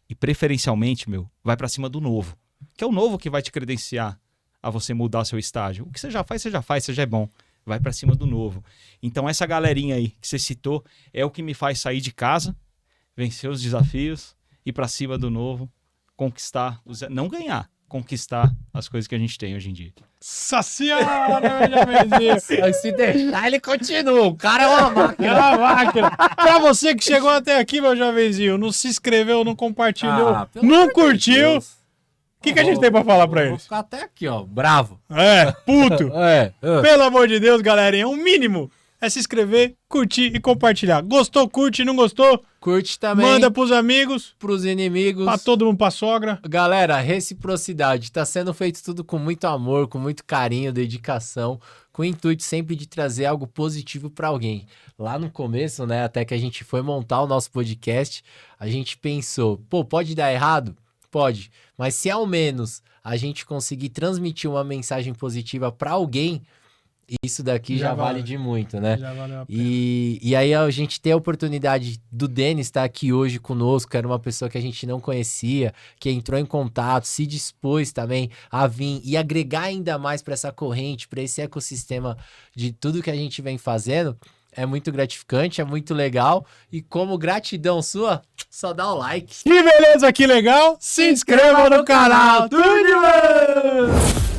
E preferencialmente, vai para cima do novo. Que é o novo que vai te credenciar a você mudar seu estágio. O que você já faz, você já é bom. Vai para cima do novo. Então essa galerinha aí que você citou é o que me faz sair de casa, vencer os desafios, ir pra cima do novo, conquistar, não ganhar, conquistar as coisas que a gente tem hoje em dia. Nossa senhora, meu jovenzinho. Se deixar, ele continua. O cara é uma máquina. É uma máquina. Pra você que chegou até aqui, meu jovenzinho, não se inscreveu, não compartilhou, pelo não amor de curtiu, o Deus. que a gente tem pra falar pra Vou eles? ficar até aqui, ó, bravo. É, puto. É. Pelo amor de Deus, galerinha, o mínimo é se inscrever, curtir e compartilhar. Gostou, curte, não gostou? Curte também. Manda pros amigos, Pros inimigos. pra todo mundo, pra sogra. Galera, reciprocidade. Tá sendo feito tudo com muito amor, com muito carinho, dedicação, com o intuito sempre de trazer algo positivo pra alguém. Lá no começo, né, até que a gente foi montar o nosso podcast, a gente pensou, pô, pode dar errado? Pode. Mas se ao menos a gente conseguir transmitir uma mensagem positiva pra alguém, isso daqui já vale de muito, né? Já valeu a pena. E aí a gente ter a oportunidade do Denis estar aqui hoje conosco, era uma pessoa que a gente não conhecia, que entrou em contato, se dispôs também a vir e agregar ainda mais para essa corrente, para esse ecossistema de tudo que a gente vem fazendo, é muito gratificante, é muito legal. E como gratidão sua, só dá o like. Que beleza, que legal. Se inscreva no canal. Tudo de bom!